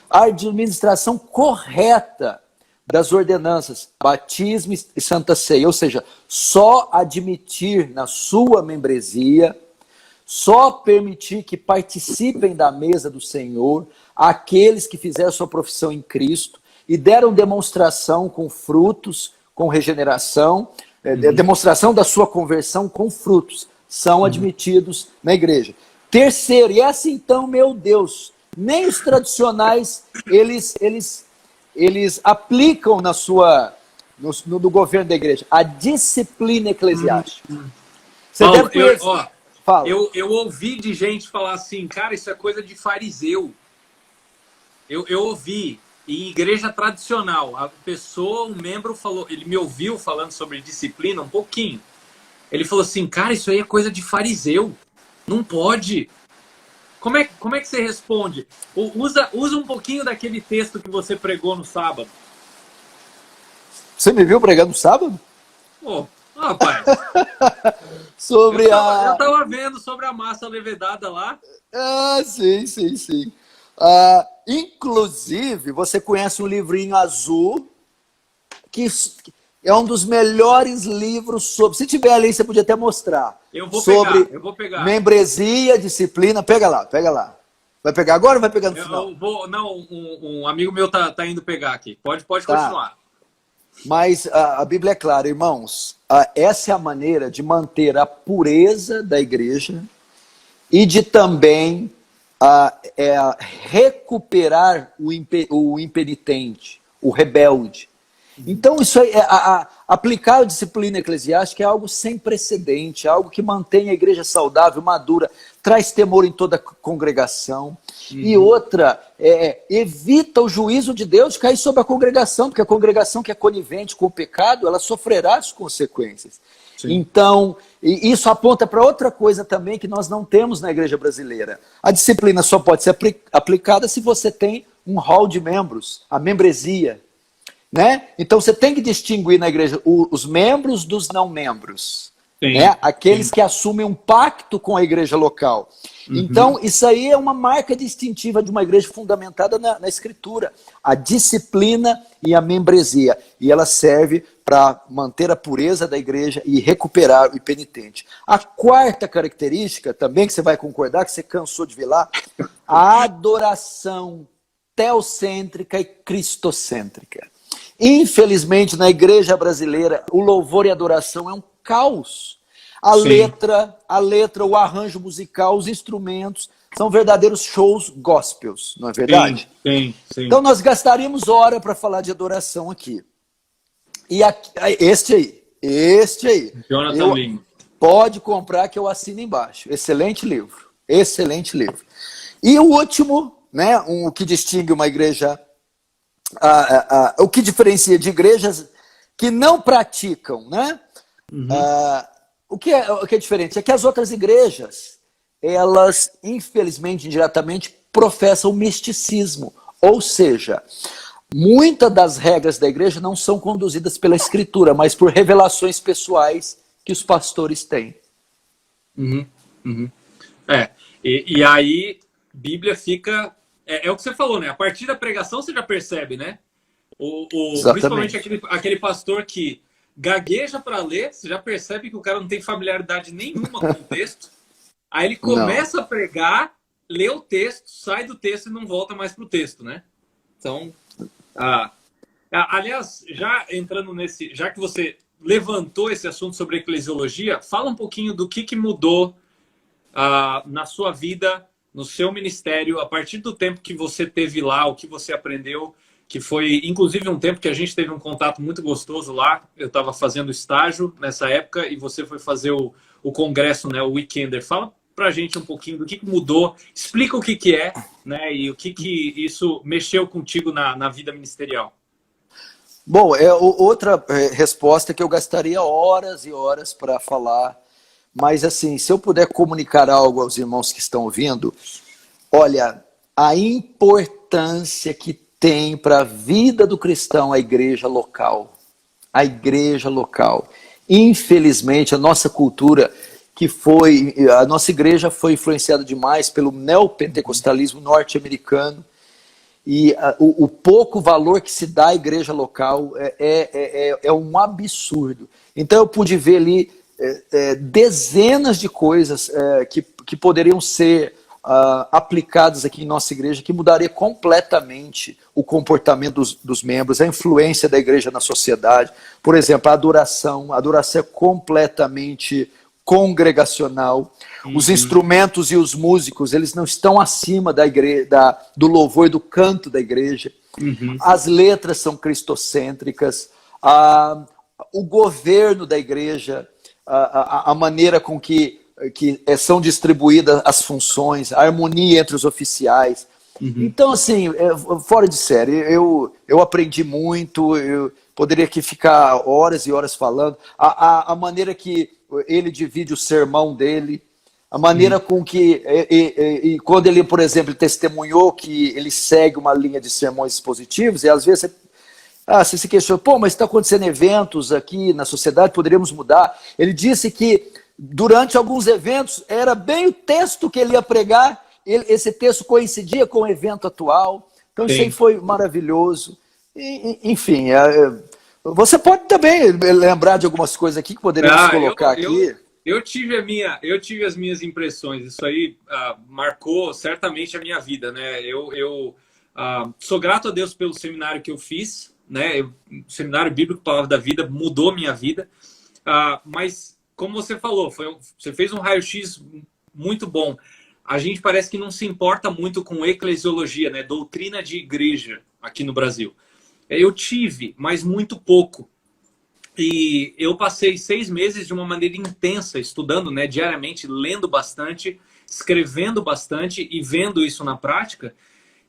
a administração correta das ordenanças, batismo e santa ceia, ou seja, só admitir na sua membresia, só permitir que participem da mesa do Senhor aqueles que fizeram sua profissão em Cristo e deram demonstração com frutos, com regeneração, demonstração da sua conversão com frutos, são admitidos na igreja. Terceiro, e essa então, meu Deus, nem os tradicionais, eles aplicam no governo da igreja, a disciplina eclesiástica. Você Paulo, deve conhecer. Eu ouvi de gente falar assim, cara, isso é coisa de fariseu. Eu ouvi, em igreja tradicional, um membro falou, ele me ouviu falando sobre disciplina um pouquinho. Ele falou assim, cara, isso aí é coisa de fariseu. Não pode. Como é que você responde? Usa um pouquinho daquele texto que você pregou no sábado. Você me viu pregando no sábado? Rapaz. Eu tava vendo sobre a massa levedada lá. Sim. Inclusive, você conhece um livrinho azul que é um dos melhores livros sobre... Se tiver ali, você podia até mostrar. Eu vou pegar. Membresia, disciplina. Pega lá. Vai pegar agora ou vai pegar no final? Um amigo meu tá indo pegar aqui. Pode continuar. Mas a Bíblia é clara, irmãos. Essa é a maneira de manter a pureza da igreja e de também recuperar o impenitente, o rebelde. Então, isso aí, aplicar a disciplina eclesiástica é algo sem precedente, é algo que mantém a igreja saudável, madura, traz temor em toda a congregação. E outra, evita o juízo de Deus cair sobre a congregação, porque a congregação que é conivente com o pecado, ela sofrerá as consequências. Sim. Então, isso aponta para outra coisa também que nós não temos na igreja brasileira. A disciplina só pode ser aplicada se você tem um hall de membros, a membresia. Né? Então você tem que distinguir na igreja os membros dos não membros, né? Aqueles que assumem um pacto com a igreja local. Então isso aí é uma marca distintiva de uma igreja fundamentada na Escritura, a disciplina e a membresia, e ela serve para manter a pureza da igreja e recuperar o impenitente. A quarta característica, também que você vai concordar, que você cansou de ver lá, a adoração teocêntrica e cristocêntrica. Infelizmente, na igreja brasileira, o louvor e a adoração é um caos. Sim. A letra, o arranjo musical, os instrumentos, são verdadeiros shows gospels, não é Sim, verdade? sim, sim. Então nós gastaríamos hora para falar de adoração aqui. E aqui, este aí, Jonathan eu Lean. pode comprar que eu assino embaixo. Excelente livro, excelente livro. E o último, né, o que distingue uma igreja, o que diferencia de igrejas que não praticam, né? Uhum. O que é diferente é que as outras igrejas, elas, infelizmente, indiretamente, professam misticismo. Ou seja, muitas das regras da igreja não são conduzidas pela escritura, mas por revelações pessoais que os pastores têm. Uhum. Uhum. É, e aí, Bíblia fica. É o que você falou, né? A partir da pregação você já percebe, né? Principalmente Exatamente. aquele pastor que gagueja para ler, você já percebe que o cara não tem familiaridade nenhuma com o texto. Aí ele Não. começa a pregar, lê o texto, sai do texto e não volta mais pro texto, né? Então, ah, aliás, já entrando nesse, já que você levantou esse assunto sobre eclesiologia, fala um pouquinho do que mudou na sua vida, no seu ministério, a partir do tempo que você teve lá, o que você aprendeu, que foi, inclusive, um tempo que a gente teve um contato muito gostoso lá. Eu estava fazendo estágio nessa época e você foi fazer o congresso, né, o Weekender. Fala pra gente um pouquinho do que mudou, explica o que é, né, e o que isso mexeu contigo na vida ministerial. Bom, outra resposta que eu gastaria horas e horas para falar, mas assim, se eu puder comunicar algo aos irmãos que estão ouvindo, olha, a importância que tem para a vida do cristão a igreja local. A igreja local. Infelizmente, a nossa cultura, a nossa igreja foi influenciada demais pelo neopentecostalismo norte-americano, e o pouco valor que se dá à igreja local é um absurdo. Então eu pude ver ali dezenas de coisas que poderiam ser aplicadas aqui em nossa igreja, que mudaria completamente o comportamento dos membros, a influência da igreja na sociedade. Por exemplo, a adoração é completamente congregacional. Os Uhum. instrumentos e os músicos, eles não estão acima da igreja, do louvor e do canto da igreja. Uhum. As letras são cristocêntricas. O governo da igreja, a maneira com que são distribuídas as funções, a harmonia entre os oficiais. Uhum. Então, assim, fora de série, eu aprendi muito, eu poderia aqui ficar horas e horas falando. A maneira que ele divide o sermão dele, a maneira Uhum. com que, quando ele, por exemplo, testemunhou que ele segue uma linha de sermões expositivos, e às vezes você se questiona, pô, mas está acontecendo eventos aqui na sociedade, poderíamos mudar. Ele disse que durante alguns eventos era bem o texto que ele ia pregar, esse texto coincidia com o evento atual. Então isso aí Sim. foi maravilhoso. Enfim, você pode também lembrar de algumas coisas aqui que poderíamos Ah, eu, colocar eu, aqui. eu tive as minhas impressões. Isso aí marcou certamente a minha vida, né? Eu sou grato a Deus pelo seminário que eu fiz, né? O Seminário Bíblico Palavra da Vida mudou minha vida. Mas, como você falou, você fez um raio-x muito bom. A gente parece que não se importa muito com eclesiologia, né? Doutrina de igreja aqui no Brasil. Eu tive, mas muito pouco. E eu passei 6 meses de uma maneira intensa, estudando, né, diariamente, lendo bastante, escrevendo bastante e vendo isso na prática.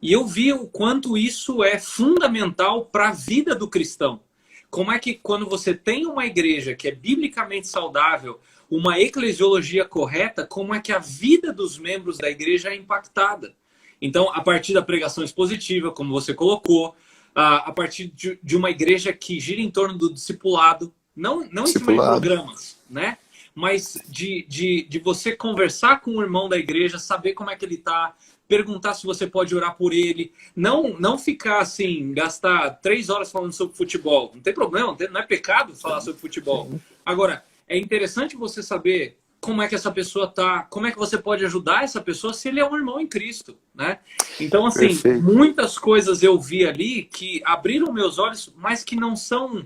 E eu vi o quanto isso é fundamental para a vida do cristão. Como é que quando você tem uma igreja que é biblicamente saudável, uma eclesiologia correta, como é que a vida dos membros da igreja é impactada? Então, a partir da pregação expositiva, como você colocou, a partir de uma igreja que gira em torno do discipulado, não em cima de Discipulado. programas, né? Mas de você conversar com o irmão da igreja, saber como é que ele está, perguntar se você pode orar por ele, não ficar assim, gastar 3 horas falando sobre futebol. Não tem problema, não é pecado falar sobre futebol. Agora, é interessante você saber como é que essa pessoa tá, como é que você pode ajudar essa pessoa se ele é um irmão em Cristo, né? Então, assim, Perfeito. muitas coisas eu vi ali que abriram meus olhos, mas que não são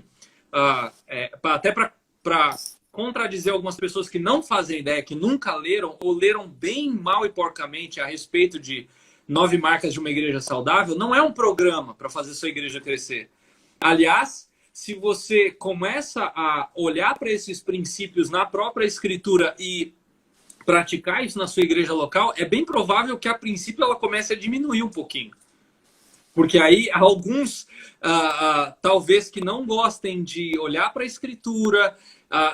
até para contradizer algumas pessoas que não fazem ideia, que nunca leram ou leram bem mal e porcamente a respeito de 9 marcas de uma igreja saudável, não é um programa para fazer sua igreja crescer. Aliás, se você começa a olhar para esses princípios na própria escritura e praticar isso na sua igreja local, é bem provável que a princípio ela comece a diminuir um pouquinho. Porque aí alguns, talvez que não gostem de olhar para a escritura,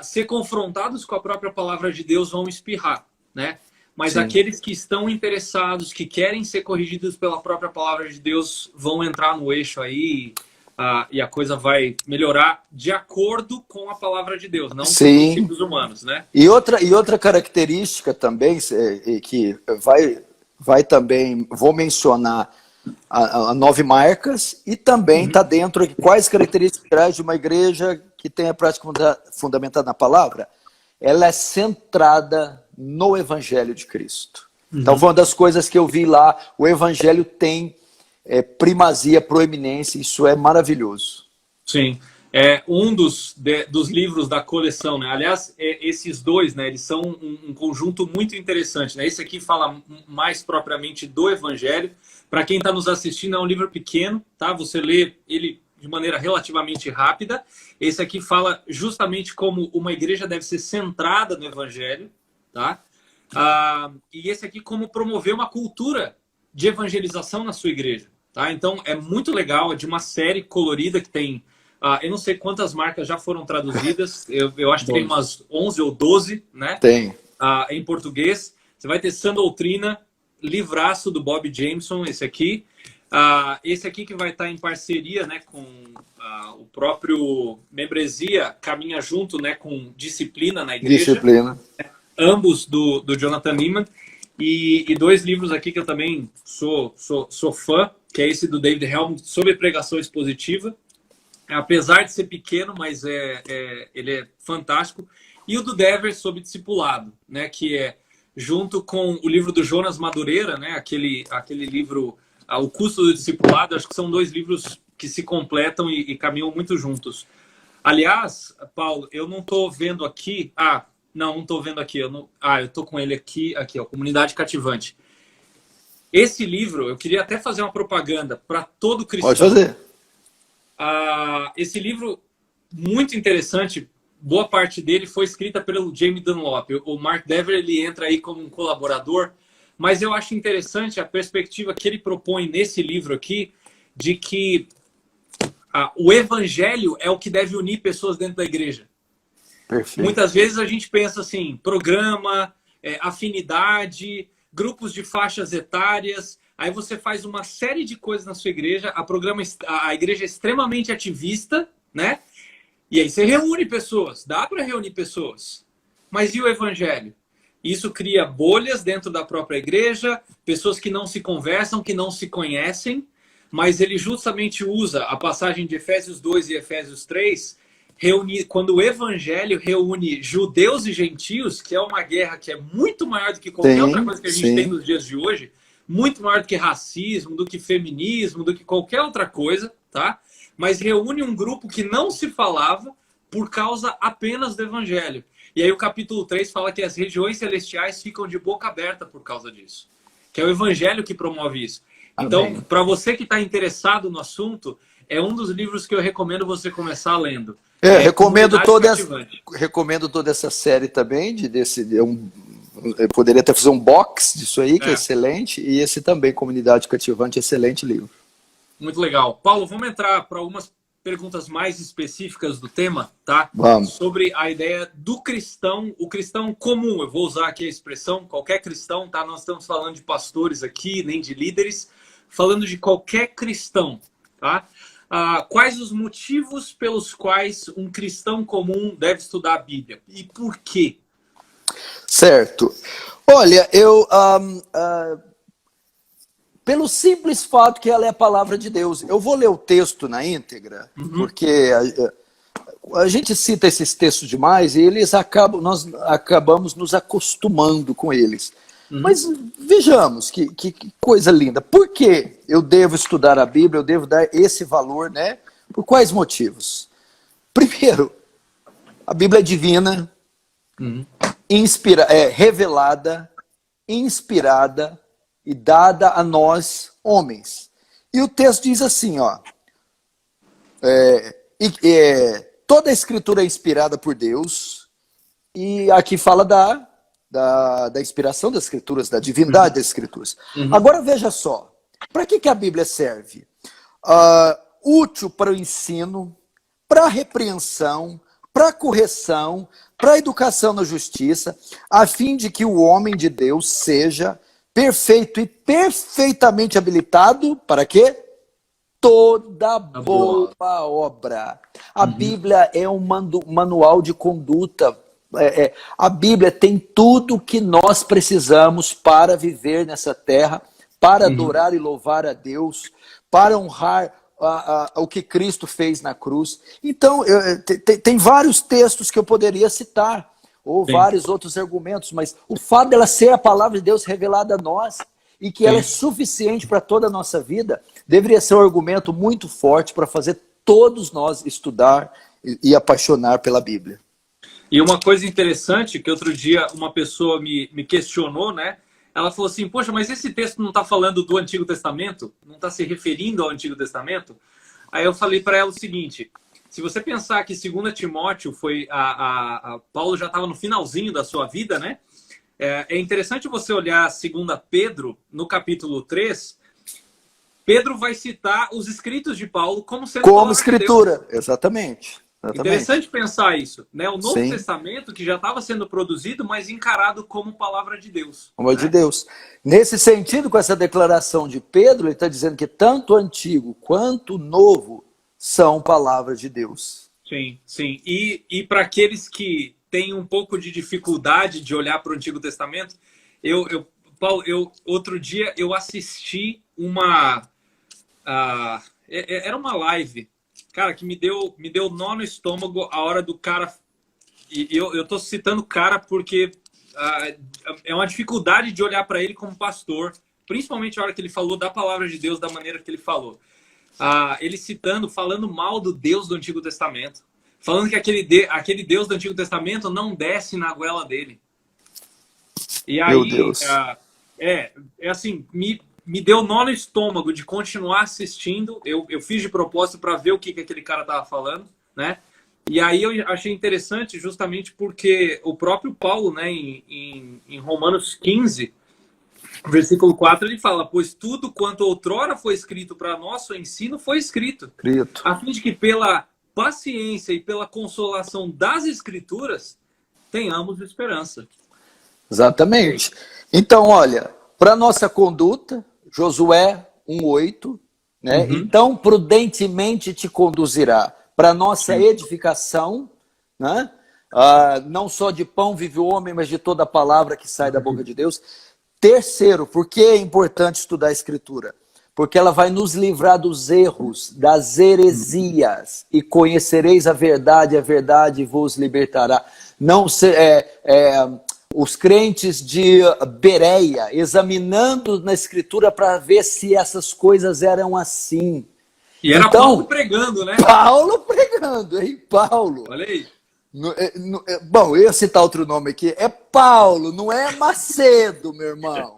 ser confrontados com a própria palavra de Deus, vão espirrar, né? Mas sim, aqueles que estão interessados, que querem ser corrigidos pela própria palavra de Deus, vão entrar no eixo aí e a coisa vai melhorar de acordo com a palavra de Deus, não com os princípios humanos, né? E outra característica também, que vai também, vou mencionar a 9 marcas, e também está dentro de quais características de uma igreja que tem a prática fundamentada na palavra. Ela é centrada no Evangelho de Cristo. Então, foi uma das coisas que eu vi lá, o Evangelho tem primazia, proeminência, isso é maravilhoso. Sim, é um dos livros da coleção, né? Aliás, esses dois, né, eles são um conjunto muito interessante, né? Esse aqui fala mais propriamente do Evangelho. Para quem está nos assistindo, é um livro pequeno, tá? Você lê ele de maneira relativamente rápida. Esse aqui fala justamente como uma igreja deve ser centrada no Evangelho, tá? E esse aqui como promover uma cultura de evangelização na sua igreja, tá? Então é muito legal, é de uma série colorida que tem, eu não sei quantas marcas já foram traduzidas, eu acho que tem umas 11 ou 12, né? Tem. Em português. Você vai ter Sã Doutrina, livraço do Bob Jameson, esse aqui. Esse aqui que vai estar em parceria, né, com o próprio Membresia, caminha junto, né, com Disciplina na Igreja. Disciplina. Ambos do Jonathan Neiman. E 2 livros aqui que eu também sou fã, que é esse do David Helm, sobre pregação expositiva. Apesar de ser pequeno, mas ele é fantástico. E o do Dever, sobre discipulado, né, que é junto com o livro do Jonas Madureira, né, aquele livro, O Custo do Discipulado. Acho que são 2 livros que se completam e caminham muito juntos. Aliás, Paulo, eu não estou vendo aqui... não estou vendo aqui. Eu estou com ele aqui, ó, Comunidade Cativante. Esse livro, eu queria até fazer uma propaganda para todo cristão. Pode fazer. Esse livro, muito interessante, boa parte dele foi escrita pelo Jamie Dunlop. O Mark Dever, ele entra aí como um colaborador, mas eu acho interessante a perspectiva que ele propõe nesse livro aqui, de que o evangelho é o que deve unir pessoas dentro da igreja. Perfeito. Muitas vezes a gente pensa assim, programa, afinidade, grupos de faixas etárias, aí você faz uma série de coisas na sua igreja, a igreja é extremamente ativista, né? E aí você reúne pessoas, dá para reunir pessoas. Mas e o evangelho? Isso cria bolhas dentro da própria igreja, pessoas que não se conversam, que não se conhecem, mas ele justamente usa a passagem de Efésios 2 e Efésios 3, quando o evangelho reúne judeus e gentios, que é uma guerra que é muito maior do que qualquer outra coisa que a gente tem nos dias de hoje, muito maior do que racismo, do que feminismo, do que qualquer outra coisa, tá? Mas reúne um grupo que não se falava por causa apenas do evangelho. E aí o capítulo 3 fala que as regiões celestiais ficam de boca aberta por causa disso. Que é o evangelho que promove isso. Então, para você que está interessado no assunto, é um dos livros que eu recomendo você começar lendo. Recomendo toda essa série também. Eu poderia até fazer um box disso aí, que é excelente. E esse também, Comunidade Cativante, excelente livro. Muito legal. Paulo, vamos entrar para algumas perguntas mais específicas do tema, tá? Vamos. Sobre a ideia do cristão, o cristão comum. Eu vou usar aqui a expressão qualquer cristão, tá? Nós estamos falando de pastores aqui, nem de líderes. Falando de qualquer cristão, tá? Quais os motivos pelos quais um cristão comum deve estudar a Bíblia? E por quê? Certo. Olha, pelo simples fato que ela é a palavra de Deus. Eu vou ler o texto na íntegra, porque a gente cita esses textos demais e nós acabamos nos acostumando com eles. Mas vejamos que coisa linda. Por que eu devo estudar a Bíblia, eu devo dar esse valor, né? Por quais motivos? Primeiro, a Bíblia é divina, Uhum. Revelada, inspirada e dada a nós, homens. E o texto diz assim, ó, toda a escritura é inspirada por Deus, e aqui fala da inspiração das escrituras, da divindade das escrituras. Uhum. Agora veja só, para que a Bíblia serve? Útil para o ensino, para a repreensão, para a correção, para a educação na justiça, a fim de que o homem de Deus seja perfeito e perfeitamente habilitado para quê? Toda boa obra. A Bíblia é um manual de conduta. A Bíblia tem tudo que nós precisamos para viver nessa terra, para adorar e louvar a Deus, para honrar o que Cristo fez na cruz. Então, tem vários textos que eu poderia citar, ou vários outros argumentos, mas o fato dela ser a palavra de Deus revelada a nós, e que ela é suficiente para toda a nossa vida, deveria ser um argumento muito forte para fazer todos nós estudar e apaixonar pela Bíblia. E uma coisa interessante, que outro dia uma pessoa me questionou, né? Ela falou assim, poxa, mas esse texto não está falando do Antigo Testamento? Não está se referindo ao Antigo Testamento? Aí eu falei para ela o seguinte, se você pensar que 2 Timóteo foi... Paulo já estava no finalzinho da sua vida, né? É interessante você olhar 2 Pedro, no capítulo 3, Pedro vai citar os escritos de Paulo como sendo como escritura, exatamente. Interessante pensar isso, né? O Novo Testamento que já estava sendo produzido, mas encarado como palavra de Deus. Como de Deus. Nesse sentido, com essa declaração de Pedro, ele está dizendo que tanto o Antigo quanto o Novo são palavras de Deus. Sim, sim. E para aqueles que têm um pouco de dificuldade de olhar para o Antigo Testamento, Paulo, outro dia eu assisti era uma live, cara, que me deu nó no estômago a hora do cara. E eu tô citando o cara porque é uma dificuldade de olhar para ele como pastor, principalmente a hora que ele falou da palavra de Deus, da maneira que ele falou. Ele falando mal do Deus do Antigo Testamento, falando que aquele Deus do Antigo Testamento não desce na goela dele. E aí, meu Deus. Assim, me deu nó no estômago de continuar assistindo. Eu fiz de propósito para ver o que aquele cara estava falando, né? E aí eu achei interessante justamente porque o próprio Paulo, né, em Romanos 15, versículo 4, ele fala, pois tudo quanto outrora foi escrito para nosso ensino foi escrito, a fim de que pela paciência e pela consolação das Escrituras tenhamos esperança. Exatamente. Então, olha, para nossa conduta, Josué 1:8, né? Então prudentemente te conduzirá para nossa edificação, né? Não só de pão vive o homem, mas de toda a palavra que sai da boca de Deus. Terceiro, por que é importante estudar a Escritura? Porque ela vai nos livrar dos erros, das heresias, e conhecereis a verdade vos libertará. Não os crentes de Bereia, examinando na Escritura para ver se essas coisas eram assim. E era então, Paulo pregando, né? Paulo pregando, hein? Paulo. Olha aí. Bom, eu ia citar outro nome aqui. É Paulo, não é Macedo, meu irmão.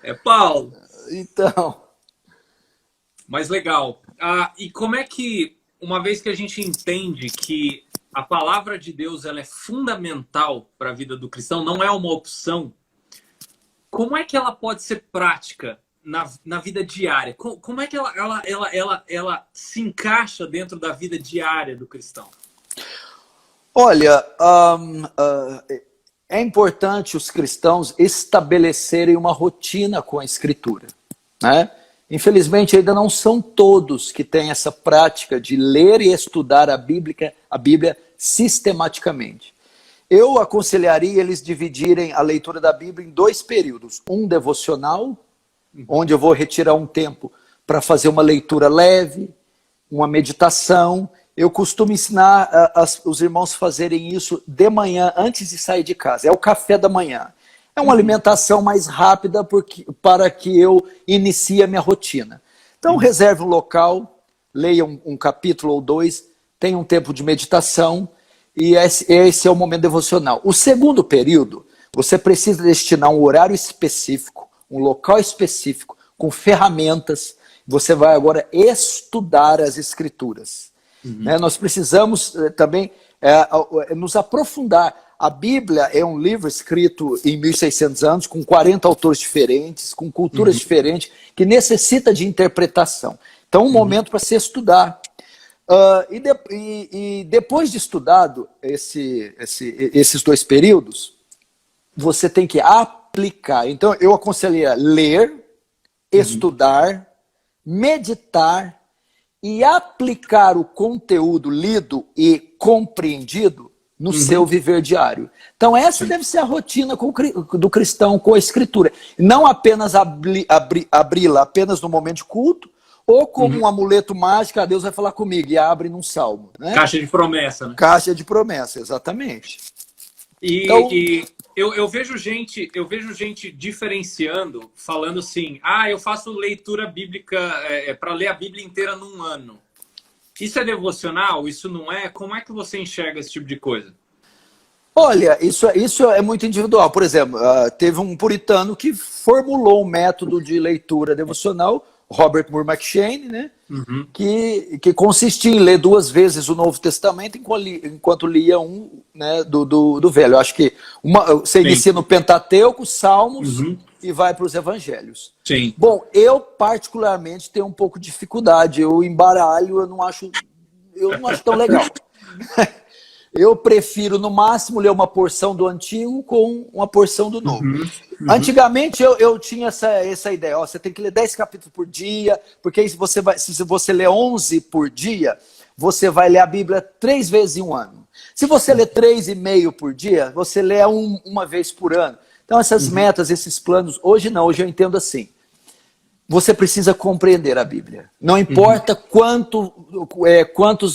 É Paulo. Então. Mas legal. E como é que, uma vez que a gente entende que a palavra de Deus ela é fundamental para a vida do cristão, não é uma opção, como é que ela pode ser prática na vida diária? Como é que ela se encaixa dentro da vida diária do cristão? Olha, é importante os cristãos estabelecerem uma rotina com a Escritura, né? Infelizmente, ainda não são todos que têm essa prática de ler e estudar a Bíblia sistematicamente. Eu aconselharia eles dividirem a leitura da Bíblia em 2 períodos. Um devocional, onde eu vou retirar um tempo para fazer uma leitura leve, uma meditação. Eu costumo ensinar os irmãos a fazerem isso de manhã, antes de sair de casa. É o café da manhã. É uma alimentação mais rápida para que eu inicie a minha rotina. Então, reserve um local, leia um capítulo ou 2, tenha um tempo de meditação e esse é o momento devocional. O segundo período, você precisa destinar um horário específico, um local específico, com ferramentas. Você vai agora estudar as Escrituras. Né? Nós precisamos também nos aprofundar. A Bíblia é um livro escrito em 1600 anos, com 40 autores diferentes, com culturas diferentes, que necessita de interpretação. Então, um momento para se estudar. E depois de estudado esses dois períodos, você tem que aplicar. Então, eu aconselharia ler, estudar, meditar e aplicar o conteúdo lido e compreendido no seu viver diário. Então, essa deve ser a rotina do cristão com a Escritura. Não apenas abri-la apenas no momento de culto, ou como um amuleto mágico, Deus vai falar comigo, e abre num salmo. Né? Caixa de promessa, né? Caixa de promessa, exatamente. Então, eu vejo gente diferenciando, falando assim, eu faço leitura bíblica para ler a Bíblia inteira num ano. Isso é devocional? Isso não é? Como é que você enxerga esse tipo de coisa? Olha, isso é muito individual. Por exemplo, teve um puritano que formulou um método de leitura devocional, Robert Moore McCheyne, né? Que consistia em ler 2 vezes o Novo Testamento enquanto lia um, né, do Velho. Eu acho que você inicia no Pentateuco, Salmos e vai para os Evangelhos. Sim. Bom, eu particularmente tenho um pouco de dificuldade. Eu embaralho, eu não acho tão legal. Eu prefiro, no máximo, ler uma porção do Antigo com uma porção do Novo. Antigamente, eu tinha essa ideia. Você tem que ler 10 capítulos por dia, porque aí se você ler 11 por dia, você vai ler a Bíblia 3 vezes em um ano. Se você ler 3,5 por dia, você lê uma vez por ano. Então, essas metas, esses planos, hoje não, hoje eu entendo assim. Você precisa compreender a Bíblia. Não importa quantos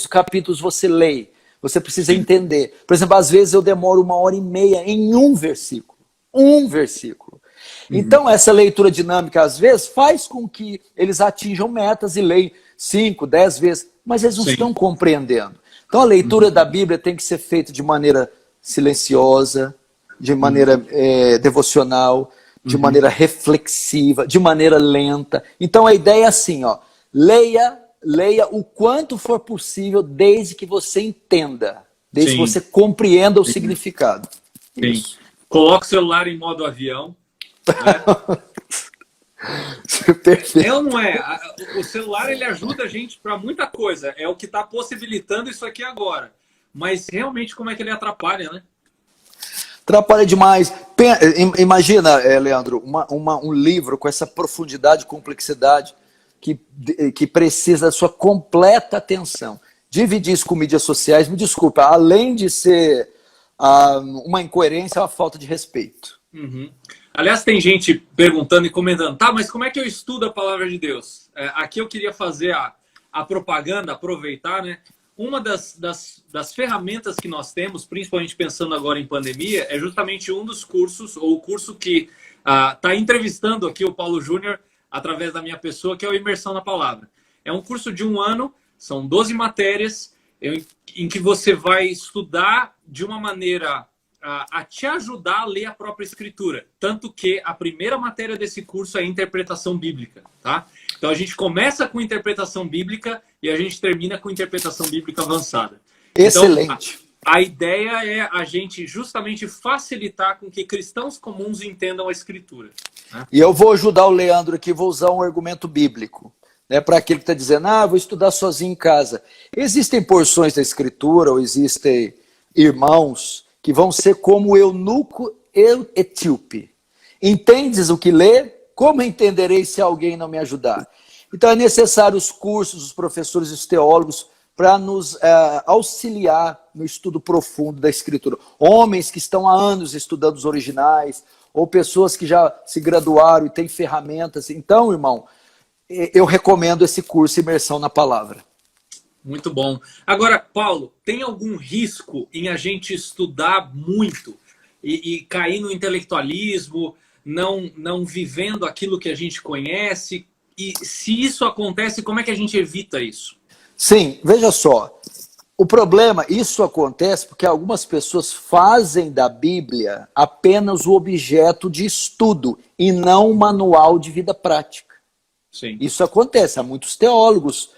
capítulos você lê. Você precisa entender. Por exemplo, às vezes eu demoro 1h30 em um versículo. Então, essa leitura dinâmica, às vezes, faz com que eles atinjam metas e leem 5, 10 vezes, mas eles não estão compreendendo. Então, a leitura da Bíblia tem que ser feita de maneira silenciosa, de maneira devocional, de maneira reflexiva, de maneira lenta. Então, a ideia é assim, leia o quanto for possível, desde que você entenda, desde que você compreenda o significado. Isso. Coloca o celular em modo avião. Né? Perfeito. É ou não é? O celular, ele ajuda a gente para muita coisa. É o que está possibilitando isso aqui agora. Mas realmente como é que ele atrapalha, né? Atrapalha demais. Imagina, Leandro, um livro com essa profundidade e complexidade que precisa da sua completa atenção. Dividir isso com mídias sociais, me desculpa, além de ser uma incoerência, é uma falta de respeito. Aliás, tem gente perguntando e comentando, mas como é que eu estudo a palavra de Deus? Aqui eu queria fazer a propaganda, aproveitar, né? Uma das ferramentas que nós temos, principalmente pensando agora em pandemia, é justamente um dos cursos, ou o curso que está entrevistando aqui o Paulo Júnior, através da minha pessoa, que é o Imersão na Palavra. É um curso de 1 ano, são 12 matérias, em que você vai estudar de uma maneira a te ajudar a ler a própria Escritura. Tanto que a primeira matéria desse curso é interpretação bíblica. Tá? Então a gente começa com interpretação bíblica e a gente termina com interpretação bíblica avançada. Excelente. Então, a ideia é a gente justamente facilitar com que cristãos comuns entendam a Escritura. Né? E eu vou ajudar o Leandro aqui, vou usar um argumento bíblico. Né, para aquele que está dizendo, vou estudar sozinho em casa. Existem porções da Escritura, ou existem irmãos, que vão ser como o eunuco etíope. Entendes o que lê? Como entenderei se alguém não me ajudar? Então é necessário os cursos, os professores e os teólogos para nos auxiliar no estudo profundo da Escritura. Homens que estão há anos estudando os originais, ou pessoas que já se graduaram e têm ferramentas. Então, irmão, eu recomendo esse curso Imersão na Palavra. Muito bom. Agora, Paulo, tem algum risco em a gente estudar muito e cair no intelectualismo, não vivendo aquilo que a gente conhece? E se isso acontece, como é que a gente evita isso? Sim, veja só. O problema, isso acontece porque algumas pessoas fazem da Bíblia apenas o objeto de estudo e não um manual de vida prática. Sim. Isso acontece, há muitos teólogos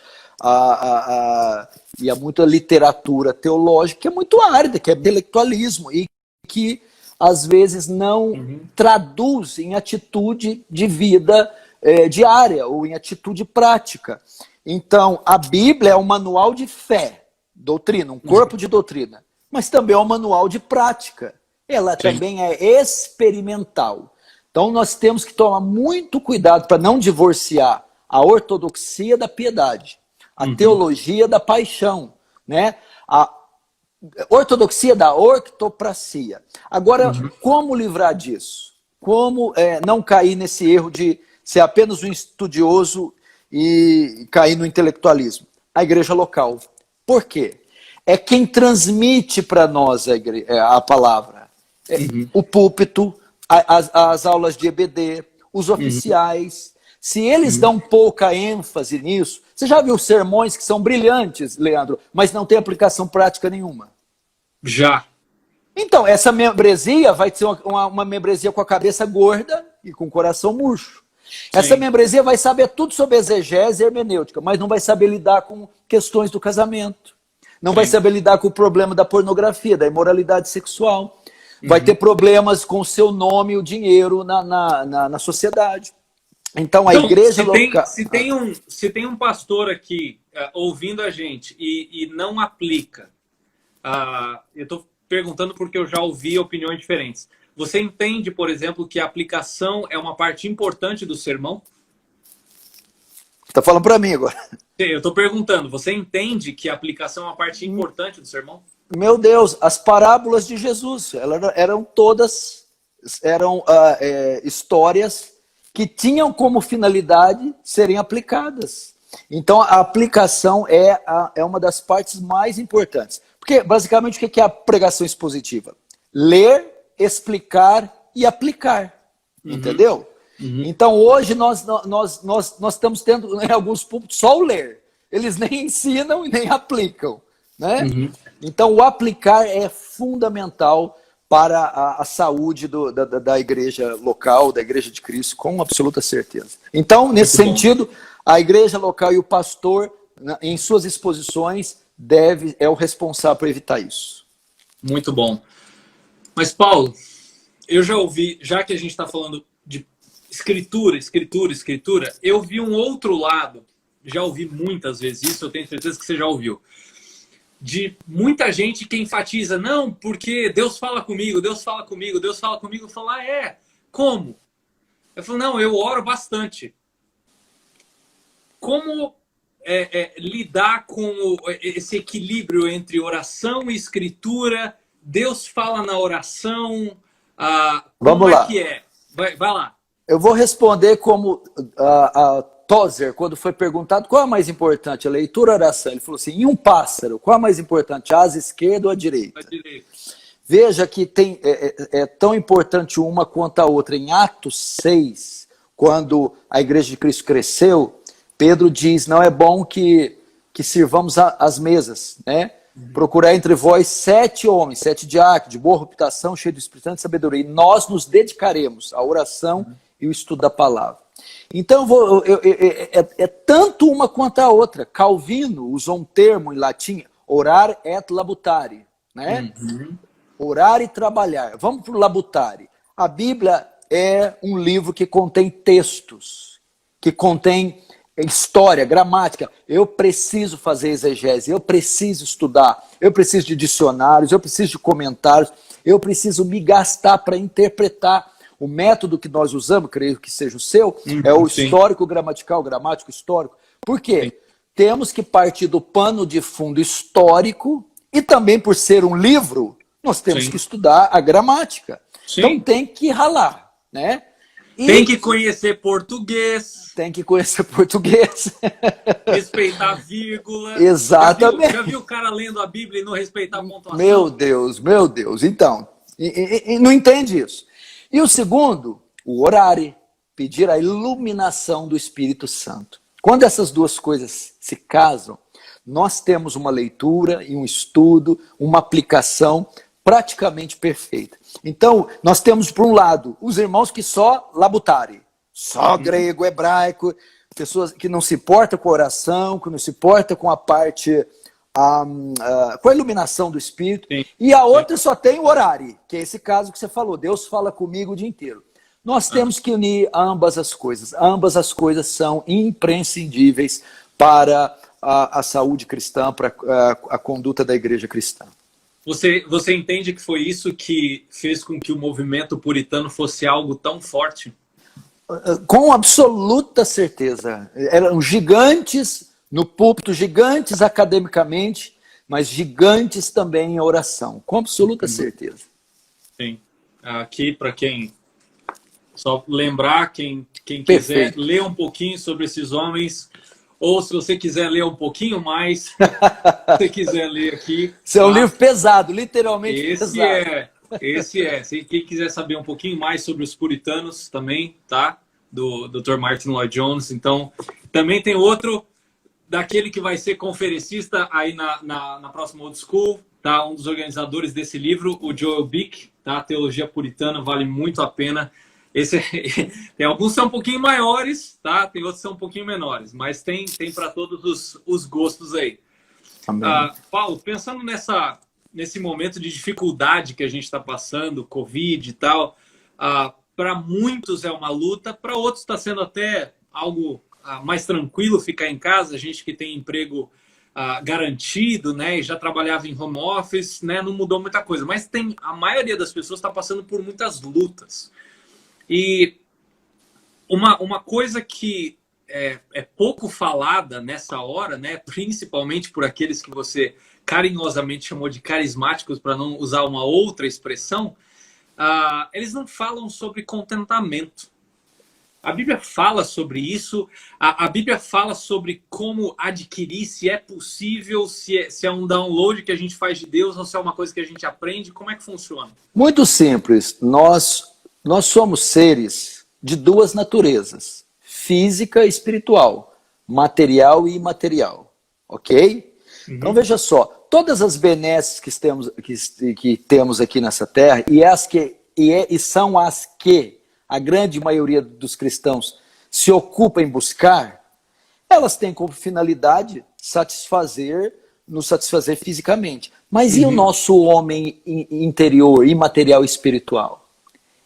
e há muita literatura teológica que é muito árida, que é intelectualismo e que às vezes não traduz em atitude de vida diária ou em atitude prática. Então, a Bíblia é um manual de fé, doutrina, um corpo de doutrina, mas também é um manual de prática. Ela também é experimental. Então, nós temos que tomar muito cuidado para não divorciar a ortodoxia da piedade, a teologia da paixão, né? A ortodoxia da ortopraxia. Agora, como livrar disso? Como não cair nesse erro de ser apenas um estudioso e cair no intelectualismo? A igreja local. Por quê? É quem transmite para nós a palavra. O púlpito, as aulas de EBD, os oficiais. Se eles dão pouca ênfase nisso, você já viu sermões que são brilhantes, Leandro, mas não tem aplicação prática nenhuma? Já. Então, essa membresia vai ser uma membresia com a cabeça gorda e com o coração murcho. Essa membresia vai saber tudo sobre exegese e hermenêutica, mas não vai saber lidar com questões do casamento. Não vai saber lidar com o problema da pornografia, da imoralidade sexual. Vai ter problemas com o seu nome e o dinheiro na sociedade. Então, a igreja local... Se tem um pastor aqui ouvindo a gente e não aplica, eu estou perguntando porque eu já ouvi opiniões diferentes. Você entende, por exemplo, que a aplicação é uma parte importante do sermão? Você está falando para mim agora. Eu estou perguntando, você entende que a aplicação é uma parte importante do sermão? Meu Deus, as parábolas de Jesus, eram todas histórias que tinham como finalidade serem aplicadas. Então, a aplicação é uma das partes mais importantes. Porque, basicamente, o que é a pregação expositiva? Ler, explicar e aplicar. Entendeu? Então, hoje, nós estamos tendo, em alguns púlpitos, só o ler. Eles nem ensinam e nem aplicam. Né? Então, o aplicar é fundamental para a saúde da igreja local, da igreja de Cristo, com absoluta certeza. Então, nesse sentido, a igreja local e o pastor, em suas exposições, é o responsável por evitar isso. Muito bom. Mas, Paulo, eu já ouvi, já que a gente está falando de escritura, eu vi um outro lado, já ouvi muitas vezes isso, eu tenho certeza que você já ouviu, de muita gente que enfatiza, não, porque Deus fala comigo, Deus fala comigo, Deus fala comigo. Eu falo, como? Eu falo, não, eu oro bastante. Como lidar com esse equilíbrio entre oração e escritura? Deus fala na oração? Vamos lá. Que é? Vai lá. Eu vou responder como Tozer, quando foi perguntado qual é mais importante, a leitura ou a oração, ele falou assim, em um pássaro, qual é mais importante, a asa esquerda ou a direita? A direita. Veja que é tão importante uma quanto a outra. Em Atos 6, quando a igreja de Cristo cresceu, Pedro diz, não é bom que sirvamos as mesas, né? Procurar entre vós 7 homens, 7 diáconos, de boa reputação, cheios do Espírito Santo e sabedoria, e nós nos dedicaremos à oração e o estudo da palavra. Então, é tanto uma quanto a outra. Calvino usou um termo em latim, orar et labutare, né? Orar e trabalhar. Vamos para o labutare. A Bíblia é um livro que contém textos, que contém história, gramática. Eu preciso fazer exegese, eu preciso estudar, eu preciso de dicionários, eu preciso de comentários, eu preciso me gastar para interpretar. O método que nós usamos, creio que seja o seu, é o histórico, gramatical, gramático, histórico. Por quê? Temos que partir do pano de fundo histórico e também por ser um livro, nós temos que estudar a gramática. Então tem que ralar, né? Tem que conhecer português. Tem que conhecer português. Respeitar a vírgula. Exatamente. Já viu o cara lendo a Bíblia e não respeitar a pontuação? Meu Deus, meu Deus. Então, não entende isso. E o segundo, o orare, pedir a iluminação do Espírito Santo. Quando essas duas coisas se casam, nós temos uma leitura e um estudo, uma aplicação praticamente perfeita. Então, nós temos, por um lado, os irmãos que só labutare, só grego, hebraico, pessoas que não se importam com a oração, que não se importam com a parte, com a iluminação do Espírito. Sim. E a outra só tem o horário, que é esse caso que você falou, Deus fala comigo o dia inteiro. Nós temos que unir ambas as coisas. Ambas as coisas são imprescindíveis para a saúde cristã, para a conduta da igreja cristã. Você entende que foi isso que fez com que o movimento puritano fosse algo tão forte? Com absoluta certeza. Eram gigantes no púlpito, gigantes academicamente, mas gigantes também em oração. Com absoluta certeza. Sim. Aqui, para quem... Só lembrar, quem quiser ler um pouquinho sobre esses homens, ou se você quiser ler um pouquinho mais, se você quiser ler aqui... Esse é um livro pesado, literalmente pesado. Esse é. Quem quiser saber um pouquinho mais sobre os puritanos também, tá? Do Dr. Martin Lloyd Jones. Então, também tem outro daquele que vai ser conferencista aí na próxima Old School, tá? Um dos organizadores desse livro, o Joel Bick, tá? Teologia Puritana, vale muito a pena. Tem alguns que são um pouquinho maiores, tá? Tem outros que são um pouquinho menores, mas tem para todos os gostos aí. Paulo, pensando nesse momento de dificuldade que a gente está passando, Covid e tal, para muitos é uma luta, para outros está sendo até algo mais tranquilo ficar em casa, gente que tem emprego garantido, né, e já trabalhava em home office, né, não mudou muita coisa, mas a maioria das pessoas está passando por muitas lutas. E uma coisa que é pouco falada nessa hora, né, principalmente por aqueles que você carinhosamente chamou de carismáticos, para não usar uma outra expressão, eles não falam sobre contentamento. A Bíblia fala sobre isso, a Bíblia fala sobre como adquirir, se é possível, se é um download que a gente faz de Deus ou se é uma coisa que a gente aprende, como é que funciona? Muito simples, nós somos seres de duas naturezas, física e espiritual, material e imaterial, ok? Uhum. Então veja só, todas as benesses que temos aqui nessa terra, e são as que a grande maioria dos cristãos se ocupa em buscar, elas têm como finalidade nos satisfazer fisicamente. Mas e o nosso homem interior, imaterial e espiritual?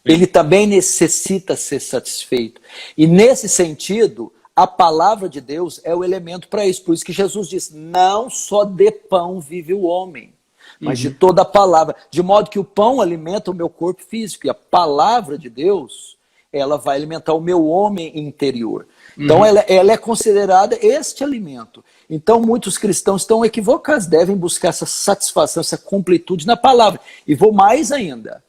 Ele também necessita ser satisfeito. E nesse sentido, a palavra de Deus é o elemento para isso. Por isso que Jesus diz, não só de pão vive o homem, mas de toda a palavra. De modo que o pão alimenta o meu corpo físico. E a palavra de Deus, ela vai alimentar o meu homem interior. Então ela é considerada este alimento. Então muitos cristãos estão equivocados, devem buscar essa satisfação, essa completude na palavra. E vou mais ainda.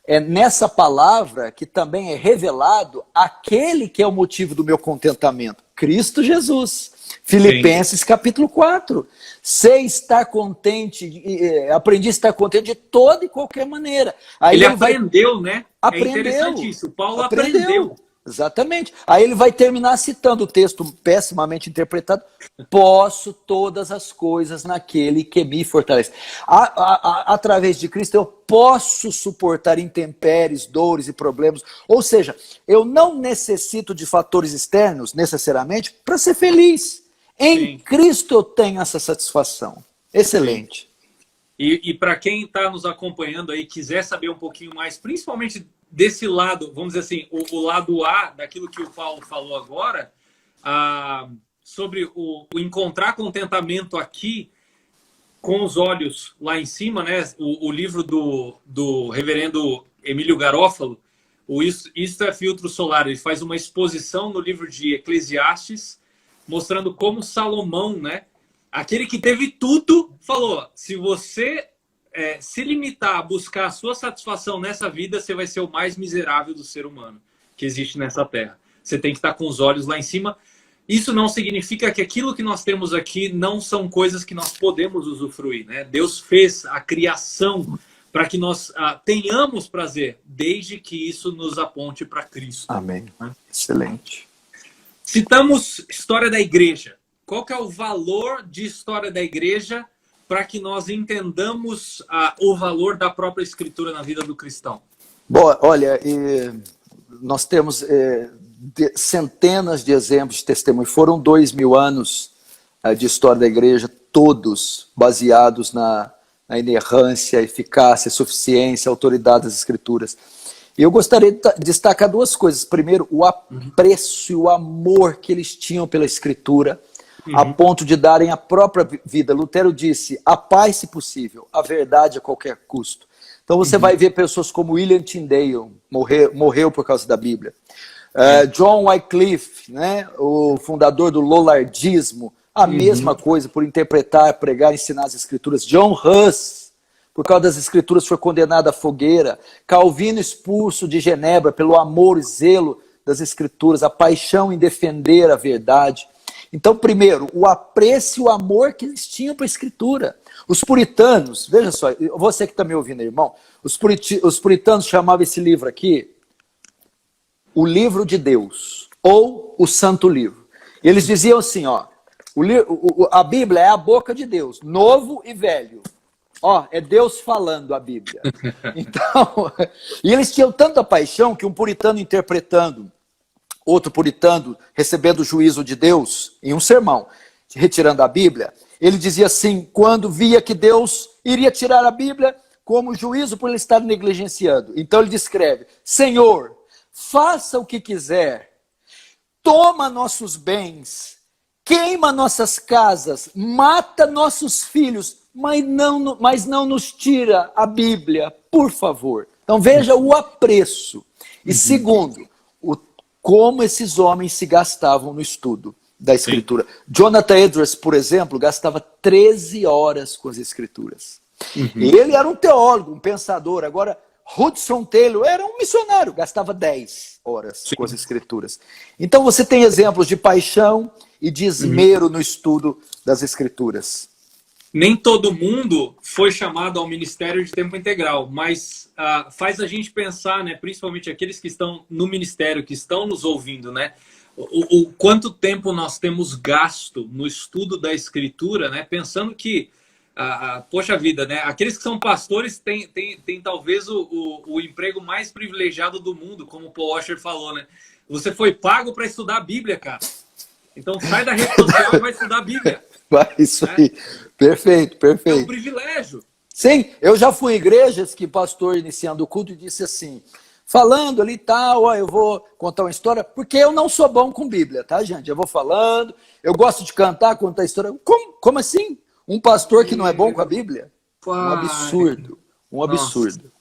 É nessa palavra que também é revelado aquele que é o motivo do meu contentamento, Cristo Jesus. Filipenses capítulo 4. Sei estar contente, aprendi a estar contente de toda e qualquer maneira. Aí ele aprendeu, né? Aprendeu. É interessante isso. Paulo aprendeu. Exatamente. Aí ele vai terminar citando o texto pessimamente interpretado. Posso todas as coisas naquele que me fortalece. Através de Cristo eu posso suportar intempéries, dores e problemas. Ou seja, eu não necessito de fatores externos, necessariamente, para ser feliz. Em Cristo eu tenho essa satisfação. Excelente. E para quem está nos acompanhando aí, quiser saber um pouquinho mais, principalmente desse lado, vamos dizer assim, o lado A daquilo que o Paulo falou agora, sobre o encontrar contentamento aqui com os olhos lá em cima, né? O livro do reverendo Emílio Garófalo, Isto é Filtro Solar, ele faz uma exposição no livro de Eclesiastes, mostrando como Salomão, né? Aquele que teve tudo, falou, se você se limitar a buscar a sua satisfação nessa vida, você vai ser o mais miserável do ser humano que existe nessa terra. Você tem que estar com os olhos lá em cima. Isso não significa que aquilo que nós temos aqui não são coisas que nós podemos usufruir, né? Deus fez a criação para que nós tenhamos prazer, desde que isso nos aponte para Cristo. Amém. Né? Excelente. Citamos história da igreja. qual que é o valor de história da igreja para que nós entendamos o valor da própria escritura na vida do cristão? Bom, olha, nós temos centenas de exemplos de testemunho. Foram 2000 anos de história da igreja, todos baseados na inerrância, eficácia, suficiência, autoridade das escrituras. E eu gostaria de destacar duas coisas. Primeiro, o apreço e o amor que eles tinham pela escritura, a ponto de darem a própria vida. Lutero disse, a paz se possível, a verdade a qualquer custo. Então você vai ver pessoas como William Tyndale, morreu por causa da Bíblia. John Wycliffe, né, o fundador do lollardismo, a mesma coisa, por interpretar, pregar, ensinar as escrituras. John Huss, por causa das escrituras, foi condenado à fogueira. Calvino expulso de Genebra pelo amor e zelo das escrituras, a paixão em defender a verdade. Então, primeiro, o apreço e o amor que eles tinham para a escritura. Os puritanos, veja só, você que está me ouvindo, irmão, os puritanos chamavam esse livro aqui o livro de Deus, ou o santo livro. E eles diziam assim, ó, a Bíblia é a boca de Deus, novo e velho. Ó, é Deus falando a Bíblia. Então, e eles tinham tanta paixão que um puritano interpretando, outro puritano recebendo o juízo de Deus em um sermão, retirando a Bíblia, ele dizia assim, quando via que Deus iria tirar a Bíblia como juízo por ele estar negligenciando. Então ele descreve, Senhor, faça o que quiser, toma nossos bens, queima nossas casas, mata nossos filhos, mas não nos tira a Bíblia, por favor. Então veja o apreço. E segundo, como esses homens se gastavam no estudo da Escritura. Sim. Jonathan Edwards, por exemplo, gastava 13 horas com as Escrituras. Ele era um teólogo, um pensador. Agora, Hudson Taylor era um missionário, gastava 10 horas com as Escrituras. Então você tem exemplos de paixão e de esmero no estudo das Escrituras. Nem todo mundo foi chamado ao ministério de tempo integral, mas faz a gente pensar, né, principalmente aqueles que estão no ministério, que estão nos ouvindo, né, o quanto tempo nós temos gasto no estudo da Escritura, né, pensando que, poxa vida, né, aqueles que são pastores têm talvez o emprego mais privilegiado do mundo, como o Paul Washer falou, né? Você foi pago para estudar a Bíblia, cara. Então sai da rede social e vai estudar a Bíblia. Isso aí. Perfeito, perfeito. É um privilégio. Sim, eu já fui em igrejas que pastor iniciando o culto disse assim, falando ali e tal, ó, eu vou contar uma história, porque eu não sou bom com Bíblia, tá, gente? Eu vou falando, eu gosto de cantar, contar história. Como assim? Um pastor que não é bom com a Bíblia? Um absurdo, um absurdo,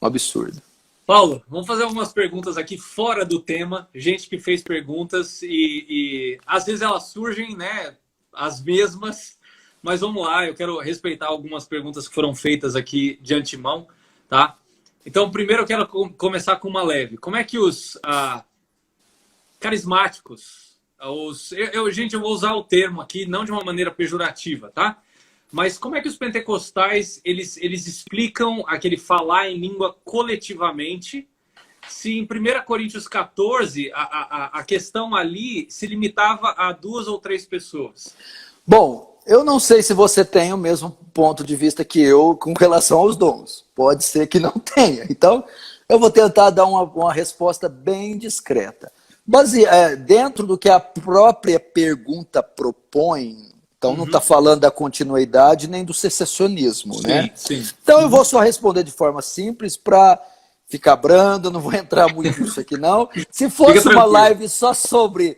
um absurdo. Paulo, vamos fazer algumas perguntas aqui fora do tema, gente que fez perguntas e às vezes elas surgem, né, as mesmas, mas vamos lá, eu quero respeitar algumas perguntas que foram feitas aqui de antemão, tá? Então, primeiro eu quero começar com uma leve. Como é que os carismáticos, gente, eu vou usar o termo aqui, não de uma maneira pejorativa, tá? Mas como é que os pentecostais, eles explicam aquele falar em língua coletivamente, se em 1 Coríntios 14, a questão ali se limitava a 2 ou 3 pessoas? Bom, eu não sei se você tem o mesmo ponto de vista que eu com relação aos dons. Pode ser que não tenha. Então, eu vou tentar dar uma resposta bem discreta. Dentro do que a própria pergunta propõe, então não está falando da continuidade nem do secessionismo, né? Sim. Então eu vou só responder de forma simples para ficar brando, não vou entrar muito nisso aqui não. Se fosse uma live só sobre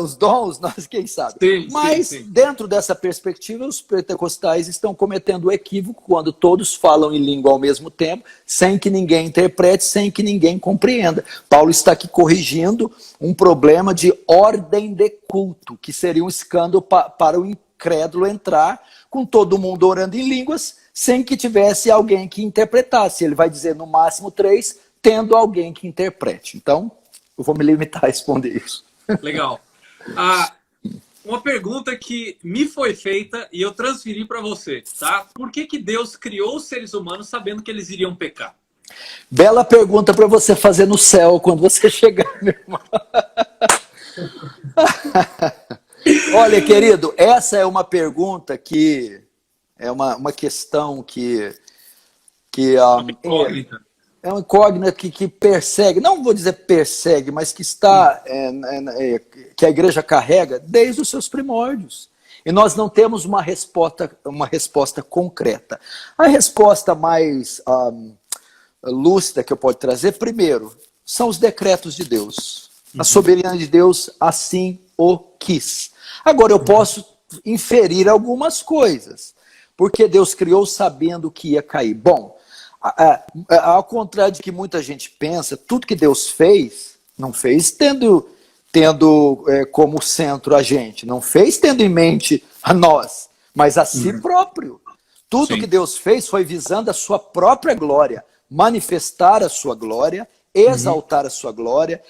os dons, nós quem sabe. Mas dentro dessa perspectiva, os pentecostais estão cometendo o equívoco quando todos falam em língua ao mesmo tempo, sem que ninguém interprete, sem que ninguém compreenda. Paulo está aqui corrigindo um problema de ordem de culto, que seria um escândalo para o incrédulo entrar com todo mundo orando em línguas, sem que tivesse alguém que interpretasse. Ele vai dizer no máximo 3, tendo alguém que interprete. Então, eu vou me limitar a responder isso. Legal. Uma pergunta que me foi feita e eu transferi para você, tá? Por que Deus criou os seres humanos sabendo que eles iriam pecar? Bela pergunta para você fazer no céu quando você chegar, meu irmão. Olha, querido, essa é uma pergunta que é uma questão que Incógnita. é uma incógnita que persegue, não vou dizer persegue, mas que está, que a igreja carrega desde os seus primórdios. E nós não temos uma resposta concreta. A resposta mais lúcida que eu posso trazer, primeiro, são os decretos de Deus. A soberania de Deus assim o quis. Agora, eu posso inferir algumas coisas, porque Deus criou sabendo que ia cair. Bom, ao contrário de que muita gente pensa, tudo que Deus fez, não fez tendo como centro a gente, não fez tendo em mente a nós, mas a si próprio. Tudo que Deus fez foi visando a sua própria glória, manifestar a sua glória, exaltar a sua glória,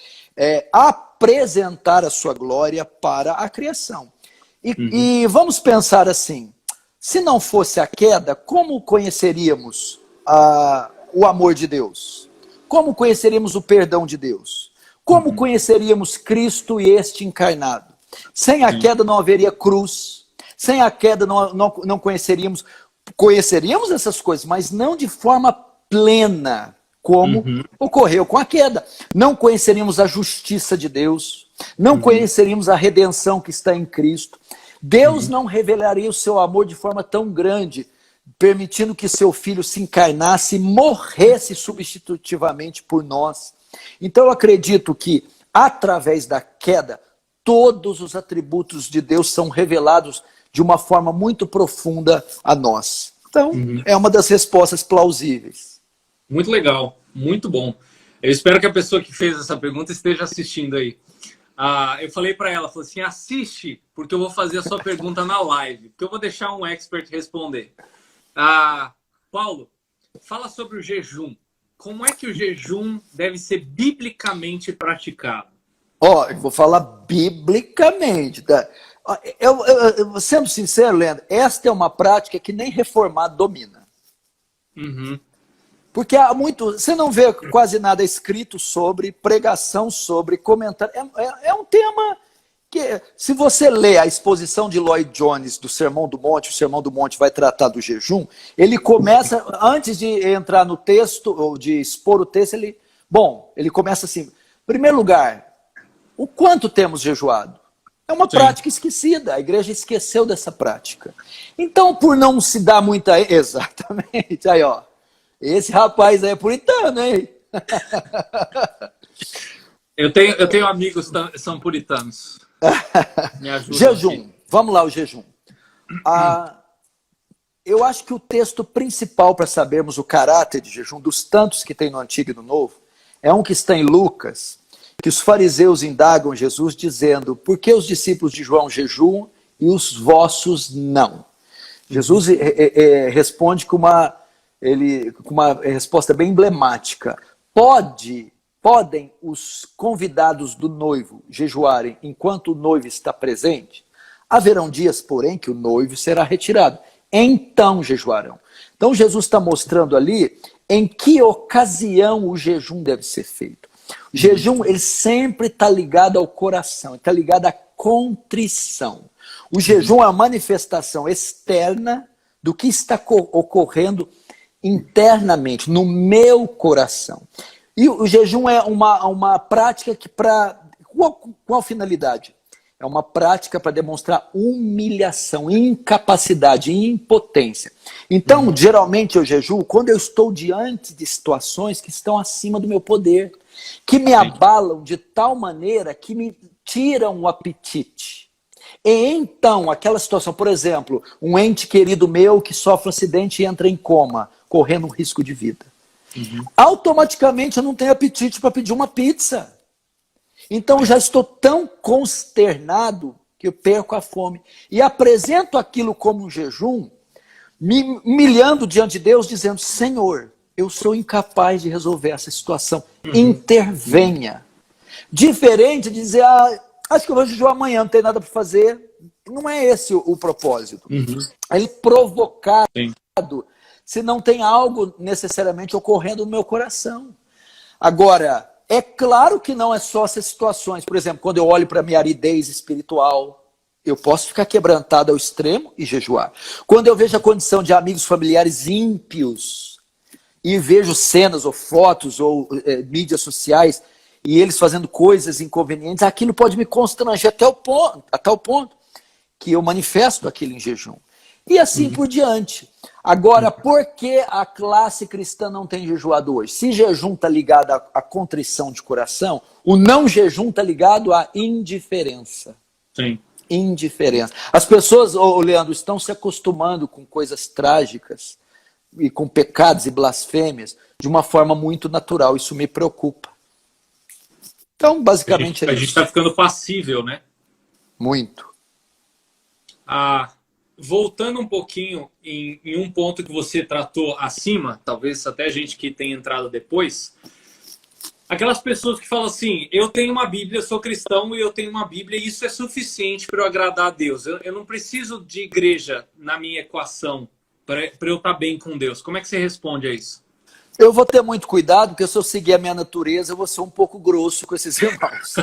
apresentar a sua glória para a criação. E vamos pensar assim, se não fosse a queda, como conheceríamos o amor de Deus? Como conheceríamos o perdão de Deus? Como conheceríamos Cristo e este encarnado? Sem a queda não haveria cruz. Sem a queda não conheceríamos essas coisas, mas não de forma plena, como ocorreu com a queda. Não conheceríamos a justiça de Deus. Não conheceríamos a redenção que está em Cristo. Deus não revelaria o seu amor de forma tão grande, permitindo que seu filho se encarnasse e morresse substitutivamente por nós. Então eu acredito que, através da queda, todos os atributos de Deus são revelados de uma forma muito profunda a nós. Então, é uma das respostas plausíveis. Muito legal, muito bom. Eu espero que a pessoa que fez essa pergunta esteja assistindo aí. Eu falei para ela, falei assim, assiste, porque eu vou fazer a sua pergunta na live, porque eu vou deixar um expert responder. Paulo, fala sobre o jejum. Como é que o jejum deve ser biblicamente praticado? Eu vou falar biblicamente. Tá? Sendo sincero, Leandro, esta é uma prática que nem reformado domina. Porque você não vê quase nada escrito sobre, pregação sobre, comentário. É um tema que, se você lê a exposição de Lloyd Jones do Sermão do Monte, o Sermão do Monte vai tratar do jejum, ele começa, antes de entrar no texto, ou de expor o texto, ele começa assim, em primeiro lugar, o quanto temos jejuado? É uma prática esquecida, a igreja esqueceu dessa prática. Então, por não se dar muita... Exatamente, aí ó, esse rapaz aí é puritano, hein? Eu tenho amigos que são puritanos. Me ajudam jejum, aqui. Vamos lá, o jejum. Eu acho que o texto principal para sabermos o caráter de jejum, dos tantos que tem no Antigo e no Novo, é um que está em Lucas, que os fariseus indagam Jesus dizendo, por que os discípulos de João jejuam e os vossos não? Jesus responde com uma resposta bem emblemática. Podem os convidados do noivo jejuarem enquanto o noivo está presente? Haverão dias, porém, que o noivo será retirado. Então jejuarão. Então Jesus está mostrando ali em que ocasião o jejum deve ser feito. O jejum, ele sempre está ligado ao coração, está ligado à contrição. O jejum é a manifestação externa do que está ocorrendo internamente, no meu coração. E o jejum é uma prática que qual finalidade? É uma prática para demonstrar humilhação, incapacidade, impotência. Então, geralmente eu jejuo quando eu estou diante de situações que estão acima do meu poder, que me abalam de tal maneira que me tiram o apetite. E então, aquela situação, por exemplo, um ente querido meu que sofre um acidente e entra em coma, correndo um risco de vida. Automaticamente eu não tenho apetite para pedir uma pizza. Então eu já estou tão consternado que eu perco a fome. E apresento aquilo como um jejum, me humilhando diante de Deus, dizendo, Senhor, eu sou incapaz de resolver essa situação. Intervenha. Diferente de dizer, acho que eu vou jejuar amanhã, não tem nada para fazer. Não é esse o propósito. É ele provocado se não tem algo necessariamente ocorrendo no meu coração. Agora, é claro que não é só essas situações. Por exemplo, quando eu olho para a minha aridez espiritual, eu posso ficar quebrantado ao extremo e jejuar. Quando eu vejo a condição de amigos familiares ímpios e vejo cenas ou fotos ou mídias sociais e eles fazendo coisas inconvenientes, aquilo pode me constranger a tal ponto que eu manifesto aquilo em jejum. E assim por diante. Agora, por que a classe cristã não tem jejuado hoje? Se jejum está ligado à contrição de coração, o não jejum está ligado à indiferença. Sim. Indiferença. As pessoas, Leandro, estão se acostumando com coisas trágicas e com pecados e blasfêmias de uma forma muito natural. Isso me preocupa. Então, basicamente a gente está ficando passível, né? Muito. Voltando um pouquinho em um ponto que você tratou acima, talvez até gente que tenha entrado depois, aquelas pessoas que falam assim, eu tenho uma Bíblia, eu sou cristão e eu tenho uma Bíblia e isso é suficiente para eu agradar a Deus. Eu não preciso de igreja na minha equação para eu estar bem com Deus. Como é que você responde a isso? Eu vou ter muito cuidado, porque se eu seguir a minha natureza, eu vou ser um pouco grosso com esses irmãos.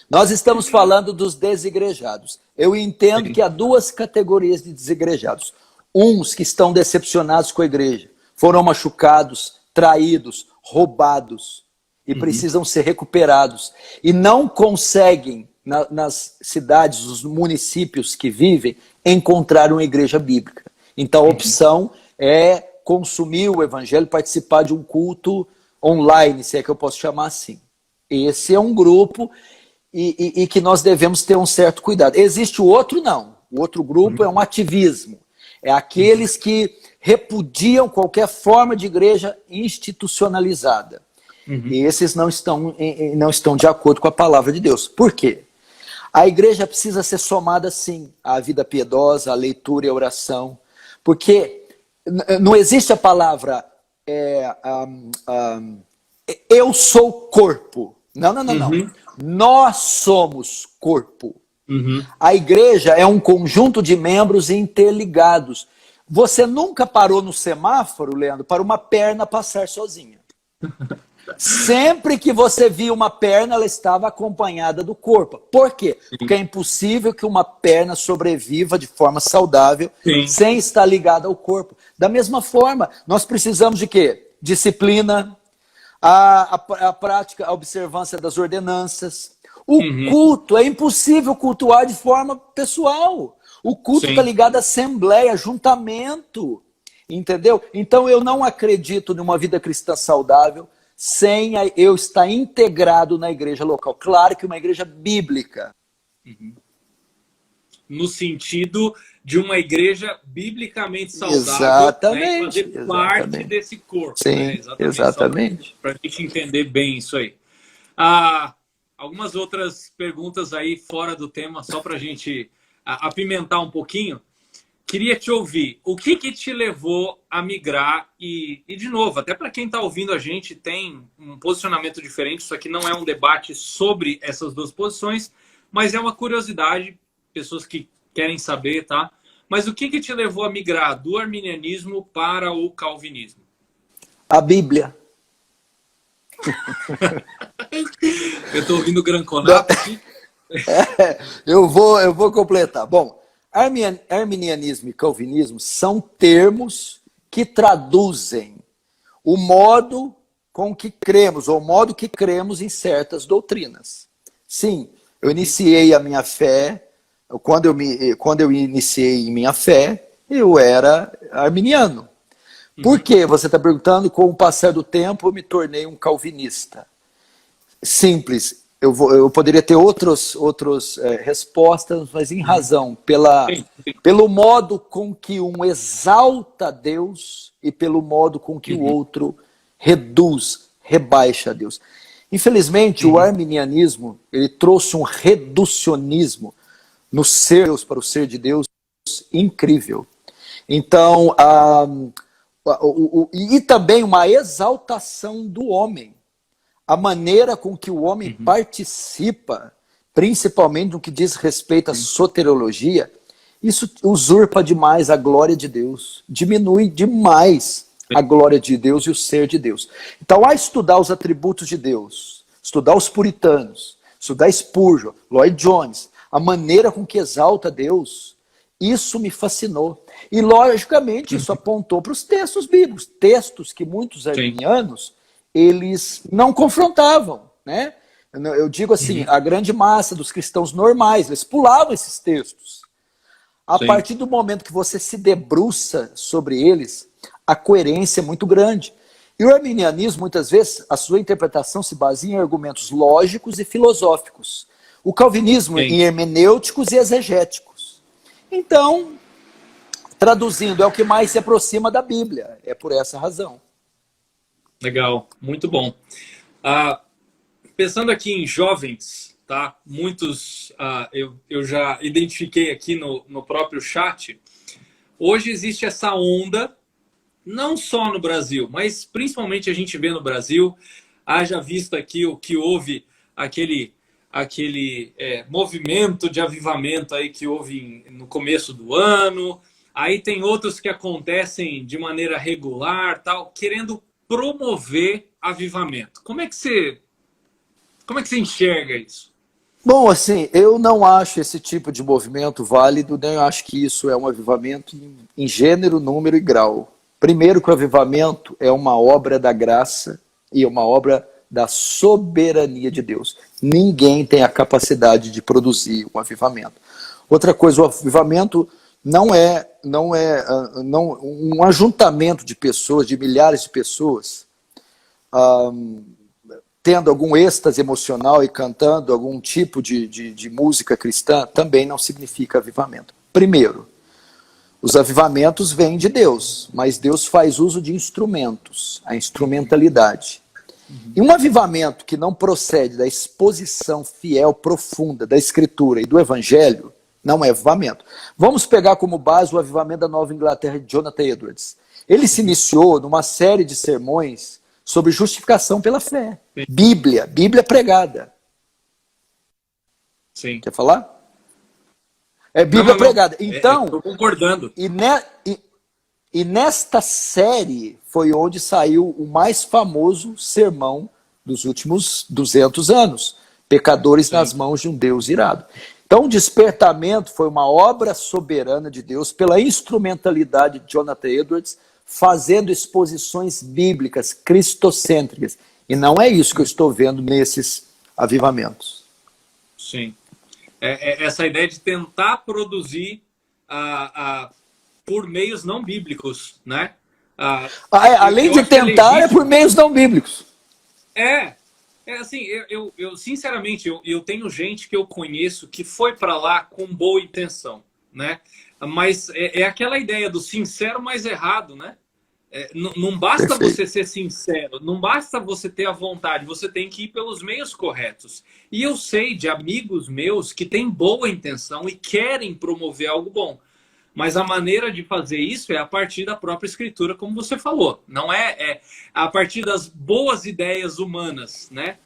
Nós estamos falando dos desigrejados. Eu entendo que há duas categorias de desigrejados. Uns que estão decepcionados com a igreja, foram machucados, traídos, roubados e precisam ser recuperados. E não conseguem, nas cidades, nos municípios que vivem, encontrar uma igreja bíblica. Então a opção é consumir o evangelho, participar de um culto online, se é que eu posso chamar assim. Esse é um grupo e que nós devemos ter um certo cuidado. Existe o outro não. O outro grupo é um ativismo. É aqueles que repudiam qualquer forma de igreja institucionalizada. E esses não estão de acordo com a palavra de Deus. Por quê? A igreja precisa ser somada, sim, à vida piedosa, à leitura e à oração. Porque não existe a palavra eu sou corpo. Não. Nós somos corpo. A igreja é um conjunto de membros interligados. Você nunca parou no semáforo, Leandro, para uma perna passar sozinha. Sempre que você via uma perna, ela estava acompanhada do corpo. Por quê? Porque é impossível que uma perna sobreviva de forma saudável sem estar ligada ao corpo. Da mesma forma, nós precisamos de quê? Disciplina, a prática, a observância das ordenanças. O culto, é impossível cultuar de forma pessoal. O culto está ligado à assembleia, ajuntamento. Entendeu? Então eu não acredito numa vida cristã saudável sem eu estar integrado na igreja local. Claro que uma igreja bíblica. No sentido de uma igreja biblicamente saudável. Exatamente. Fazer parte desse corpo. Sim, exatamente. Para a gente entender bem isso aí. Algumas outras perguntas aí fora do tema, só para a gente apimentar um pouquinho. Queria te ouvir, o que te levou a migrar e de novo, até para quem está ouvindo a gente tem um posicionamento diferente, isso aqui não é um debate sobre essas duas posições, mas é uma curiosidade, pessoas que querem saber, tá? Mas o que te levou a migrar do arminianismo para o calvinismo? A Bíblia. Eu estou ouvindo o Granconato aqui. Eu vou completar. Bom, arminianismo e calvinismo são termos que traduzem o modo com que cremos, ou o modo que cremos em certas doutrinas. Sim, eu iniciei a minha fé, quando eu iniciei em minha fé, eu era arminiano. Por quê? Você está perguntando, com o passar do tempo eu me tornei um calvinista. Simples. Eu poderia ter outras respostas, mas em razão, pelo modo com que um exalta Deus e pelo modo com que o outro reduz, rebaixa Deus. Infelizmente, o arminianismo ele trouxe um reducionismo no ser Deus, para o ser de Deus, incrível. Então, e também uma exaltação do homem. A maneira com que o homem participa, principalmente no que diz respeito à soteriologia, isso usurpa demais a glória de Deus, diminui demais a glória de Deus e o ser de Deus. Então, ao estudar os atributos de Deus, estudar os puritanos, estudar Spurgeon, Lloyd Jones, a maneira com que exalta Deus, isso me fascinou. E, logicamente, isso apontou para os textos bíblicos, textos que muitos arminianos, eles não confrontavam, né? Eu digo assim, a grande massa dos cristãos normais, eles pulavam esses textos. A partir do momento que você se debruça sobre eles, a coerência é muito grande. E o arminianismo, muitas vezes, a sua interpretação se baseia em argumentos lógicos e filosóficos. O calvinismo em hermenêuticos e exegéticos. Então, traduzindo, é o que mais se aproxima da Bíblia. É por essa razão. Legal, muito bom. Pensando aqui em jovens, tá? Muitos eu já identifiquei aqui no próprio chat. Hoje existe essa onda, não só no Brasil, mas principalmente a gente vê no Brasil. Haja visto aqui o que houve, aquele movimento de avivamento aí que houve no começo do ano. Aí tem outros que acontecem de maneira regular, tal, querendo promover avivamento. Como é que você enxerga isso? Bom, assim, eu não acho esse tipo de movimento válido, nem acho que isso é um avivamento em gênero, número e grau. Primeiro que o avivamento é uma obra da graça e uma obra da soberania de Deus. Ninguém tem a capacidade de produzir um avivamento. Outra coisa, o avivamento não é um ajuntamento de pessoas, de milhares de pessoas, tendo algum êxtase emocional e cantando algum tipo de música cristã, também não significa avivamento. Primeiro, os avivamentos vêm de Deus, mas Deus faz uso de instrumentos, a instrumentalidade. E um avivamento que não procede da exposição fiel, profunda da Escritura e do Evangelho, não é avivamento. Vamos pegar como base o avivamento da Nova Inglaterra de Jonathan Edwards. Ele se iniciou numa série de sermões sobre justificação pela fé. Bíblia pregada. Sim. Quer falar? É Bíblia pregada. Então, estou concordando. E nesta série foi onde saiu o mais famoso sermão dos últimos 200 anos. Pecadores nas mãos de um Deus irado. Então, o despertamento foi uma obra soberana de Deus pela instrumentalidade de Jonathan Edwards, fazendo exposições bíblicas, cristocêntricas. E não é isso que eu estou vendo nesses avivamentos. Sim. Essa ideia de tentar produzir por meios não bíblicos, né? Além de tentar, é por meios não bíblicos. Assim, eu sinceramente, eu tenho gente que eu conheço que foi para lá com boa intenção, né? Mas é aquela ideia do sincero, mas errado, né? Não basta Perfeito. você ser sincero, não basta você ter a vontade, você tem que ir pelos meios corretos. E eu sei de amigos meus que têm boa intenção e querem promover algo bom. Mas a maneira de fazer isso é a partir da própria Escritura, como você falou. Não é a partir das boas ideias humanas, né?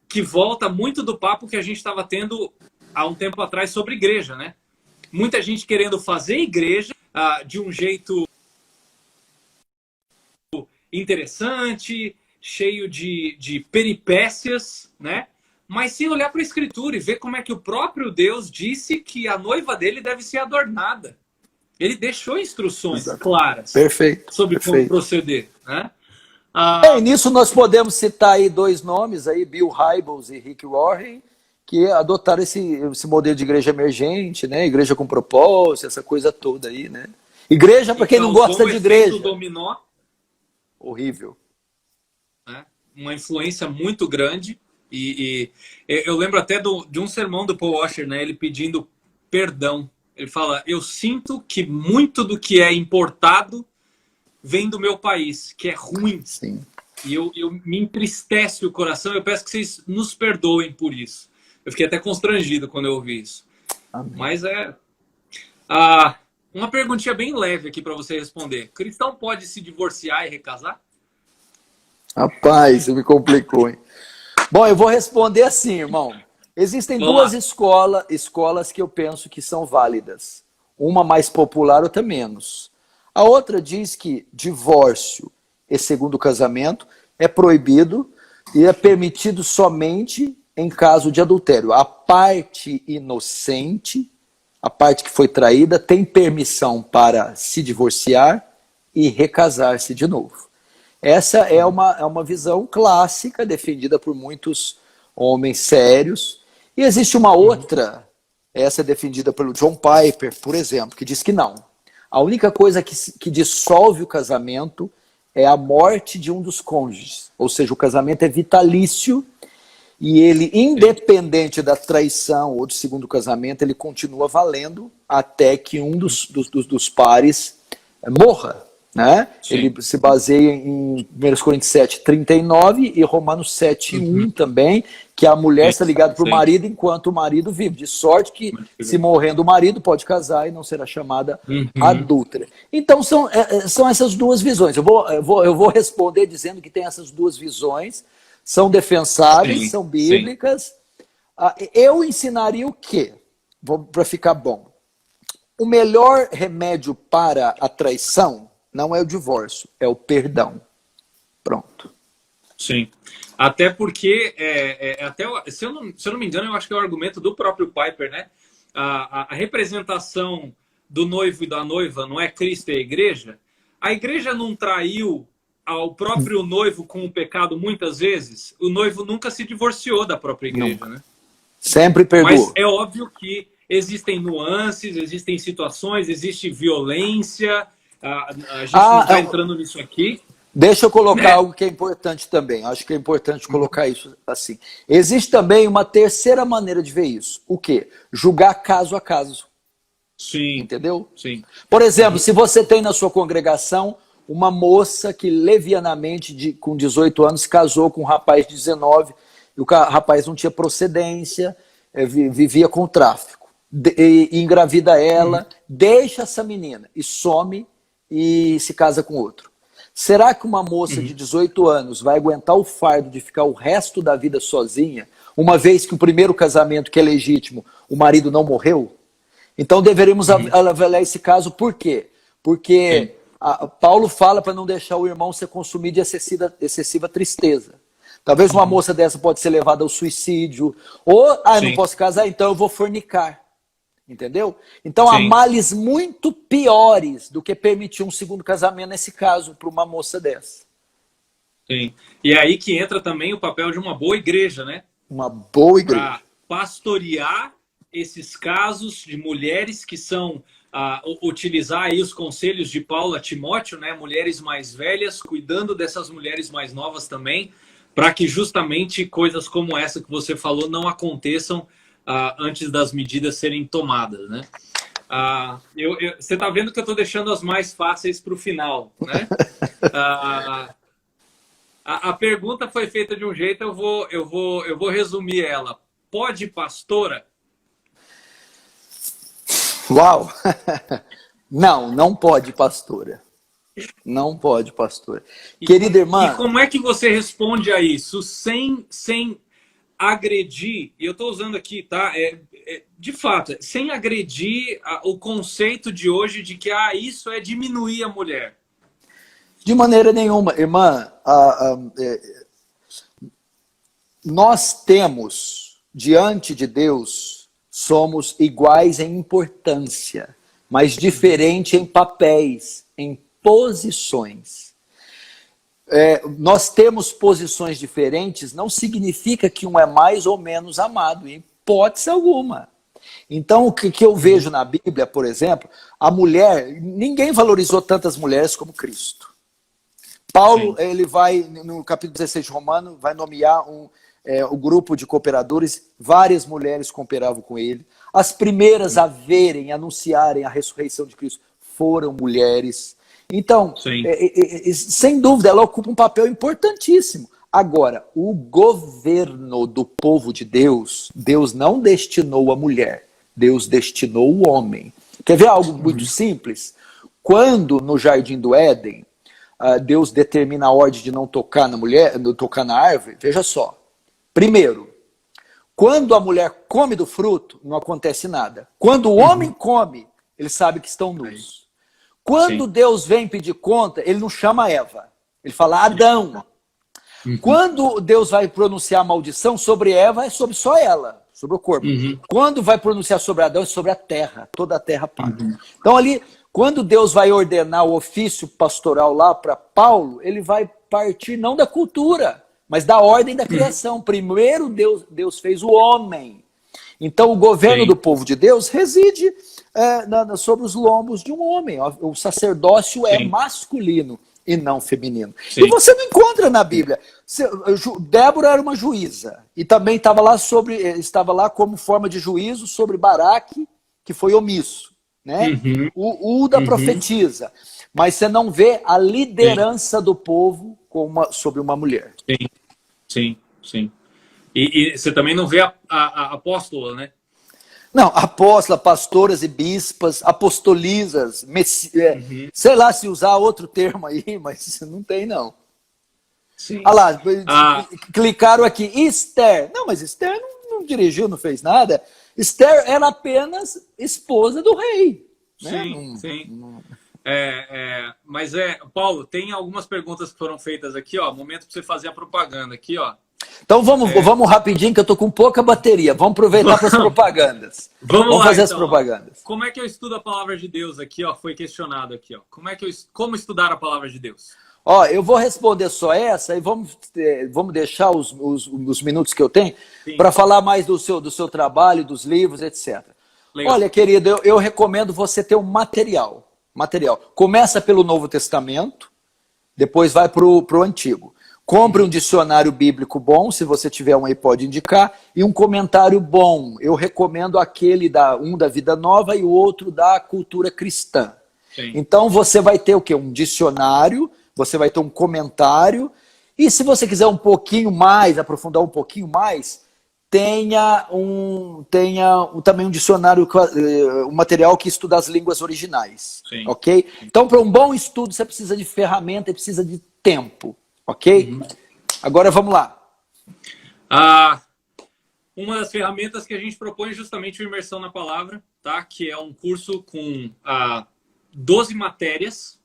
Que volta muito do papo que a gente estava tendo há um tempo atrás sobre igreja, né? Muita gente querendo fazer igreja de um jeito interessante, cheio de peripécias, né? Mas sem olhar para a Escritura e ver como é que o próprio Deus disse que a noiva dele deve ser adornada. Ele deixou instruções claras sobre como proceder, né? E nisso nós podemos citar aí dois nomes, aí, Bill Hybels e Rick Warren, que adotaram esse modelo de igreja emergente, né? Igreja com propósito, essa coisa toda aí, né? Igreja para quem não gosta de igreja. Dominó. Horrível. Né? Uma influência muito grande. E eu lembro até de um sermão do Paul Washer, né? Ele pedindo perdão. Ele fala, eu sinto que muito do que é importado vem do meu país, que é ruim. Sim. E eu me entristece o coração. Eu peço que vocês nos perdoem por isso. Eu fiquei até constrangido quando eu ouvi isso. Amém. Mas uma perguntinha bem leve aqui para você responder. Cristão pode se divorciar e recasar? Rapaz, você me complicou, hein? Bom, eu vou responder assim, irmão. Existem duas escolas que eu penso que são válidas. Uma mais popular, outra menos. A outra diz que divórcio e segundo casamento é proibido e é permitido somente em caso de adultério. A parte inocente, a parte que foi traída, tem permissão para se divorciar e recasar-se de novo. Essa é uma visão clássica, defendida por muitos homens sérios. E existe uma outra, essa é defendida pelo John Piper, por exemplo, que diz que não. A única coisa que dissolve o casamento é a morte de um dos cônjuges. Ou seja, o casamento é vitalício e ele, independente da traição ou do segundo casamento, ele continua valendo até que um dos pares morra. Né? Ele se baseia em 1 Coríntios 7:39 e Romanos 7:1 também, que a mulher está ligada para o marido enquanto o marido vive, de sorte que se morrendo o marido pode casar e não será chamada adúltera. Então são essas duas visões. Eu vou responder dizendo que tem essas duas visões, são defensáveis, são bíblicas. Eu ensinaria o quê? Para ficar bom. O melhor remédio para a traição não é o divórcio, é o perdão. Pronto. Sim. Até porque, se eu não me engano, eu acho que é o argumento do próprio Piper, né? A representação do noivo e da noiva não é Cristo e a igreja? A igreja não traiu ao próprio noivo com o pecado muitas vezes? O noivo nunca se divorciou da própria igreja, né? Sempre perdoou. Mas é óbvio que existem nuances, existem situações, existe violência. A gente não está entrando nisso aqui. Deixa eu colocar algo que é importante também. Acho que é importante colocar isso assim. Existe também uma terceira maneira de ver isso. O quê? Julgar caso a caso. Sim. Entendeu? Sim. Por exemplo, se você tem na sua congregação uma moça que levianamente, com 18 anos, se casou com um rapaz de 19, e o rapaz não tinha procedência, vivia com tráfico. E engravida ela, deixa essa menina e some e se casa com outro. Será que uma moça de 18 anos vai aguentar o fardo de ficar o resto da vida sozinha, uma vez que o primeiro casamento, que é legítimo, o marido não morreu? Então deveríamos avaliar esse caso. Por quê? Porque Paulo fala para não deixar o irmão ser consumido de excessiva tristeza. Talvez uma moça dessa pode ser levada ao suicídio, ou, não posso casar, então eu vou fornicar. Entendeu? Então há males muito piores do que permitir um segundo casamento nesse caso para uma moça dessa. Sim. E é aí que entra também o papel de uma boa igreja, né? Uma boa igreja. Para pastorear esses casos de mulheres que são utilizar aí os conselhos de Paulo a Timóteo, né? Mulheres mais velhas, cuidando dessas mulheres mais novas também, para que justamente coisas como essa que você falou não aconteçam antes das medidas serem tomadas, né? Você está vendo que eu estou deixando as mais fáceis para o final, né? A pergunta foi feita de um jeito, eu vou resumir ela. Pode, pastora? Uau! Não pode, pastora. Não pode, pastora. Querida irmã... E como é que você responde a isso sem agredir, e eu estou usando aqui, tá? De fato, sem agredir o conceito de hoje de que isso é diminuir a mulher. De maneira nenhuma. Irmã, nós temos, diante de Deus, somos iguais em importância, mas diferente em papéis, em posições. Nós temos posições diferentes, não significa que um é mais ou menos amado, em hipótese alguma. Então, o que eu vejo na Bíblia, por exemplo, a mulher, ninguém valorizou tantas mulheres como Cristo. Paulo, ele vai, no capítulo 16 de Romanos, vai nomear o grupo de cooperadores, várias mulheres cooperavam com ele. As primeiras a verem, anunciarem a ressurreição de Cristo foram mulheres. Então, sem dúvida, ela ocupa um papel importantíssimo. Agora, o governo do povo de Deus, Deus não destinou a mulher, Deus destinou o homem. Quer ver algo muito simples? Quando no Jardim do Éden, Deus determina a ordem de não tocar na mulher, não tocar na árvore, veja só. Primeiro, quando a mulher come do fruto, não acontece nada. Quando o homem come, ele sabe que estão nus. Quando Deus vem pedir conta, ele não chama Eva. Ele fala Adão. Quando Deus vai pronunciar a maldição sobre Eva, é sobre só ela, sobre o corpo. Quando vai pronunciar sobre Adão, é sobre a terra, toda a terra paga. Então ali, quando Deus vai ordenar o ofício pastoral lá para Paulo, ele vai partir não da cultura, mas da ordem da criação. Primeiro Deus fez o homem. Então o governo do povo de Deus reside sobre os lombos de um homem. O sacerdócio é masculino e não feminino. E você não encontra na Bíblia. Débora era uma juíza e também estava lá como forma de juízo sobre Baraque, que foi omisso. Né? O Uda profetiza, mas você não vê a liderança do povo sobre uma mulher. Sim. E você também não vê a apóstola, né? Não, apóstola, pastoras e bispas, apostolisas, sei lá se usar outro termo aí, mas não tem não. Sim. Olha lá, clicaram aqui, Esther. Não, mas Esther não dirigiu, não fez nada. Esther era apenas esposa do rei. Sim. Mas Paulo, tem algumas perguntas que foram feitas aqui, ó. Momento para você fazer a propaganda aqui, ó. Então vamos rapidinho, que eu tô com pouca bateria. Vamos aproveitar para as propagandas. Vamos lá, fazer então as propagandas. Como é que eu estudo a palavra de Deus aqui, ó? Foi questionado aqui, ó. Como estudar a palavra de Deus? Ó, eu vou responder só essa e vamos deixar os minutos que eu tenho para falar mais do seu trabalho, dos livros, etc. Legal. Olha, querido, eu recomendo você ter um material. Começa pelo Novo Testamento, depois vai para o Antigo. Compre um dicionário bíblico bom, se você tiver um aí pode indicar, e um comentário bom. Eu recomendo aquele um da Vida Nova e o outro da Cultura Cristã. Sim. Então você vai ter o quê? Um dicionário, você vai ter um comentário, e se você quiser um pouquinho mais, aprofundar um pouquinho mais, tenha também um dicionário, um material que estuda as línguas originais. Sim. Ok? Então, para um bom estudo, você precisa de ferramenta e precisa de tempo. Ok? Agora vamos lá. Uma das ferramentas que a gente propõe é justamente o Imersão na Palavra, tá? Que é um curso com 12 matérias,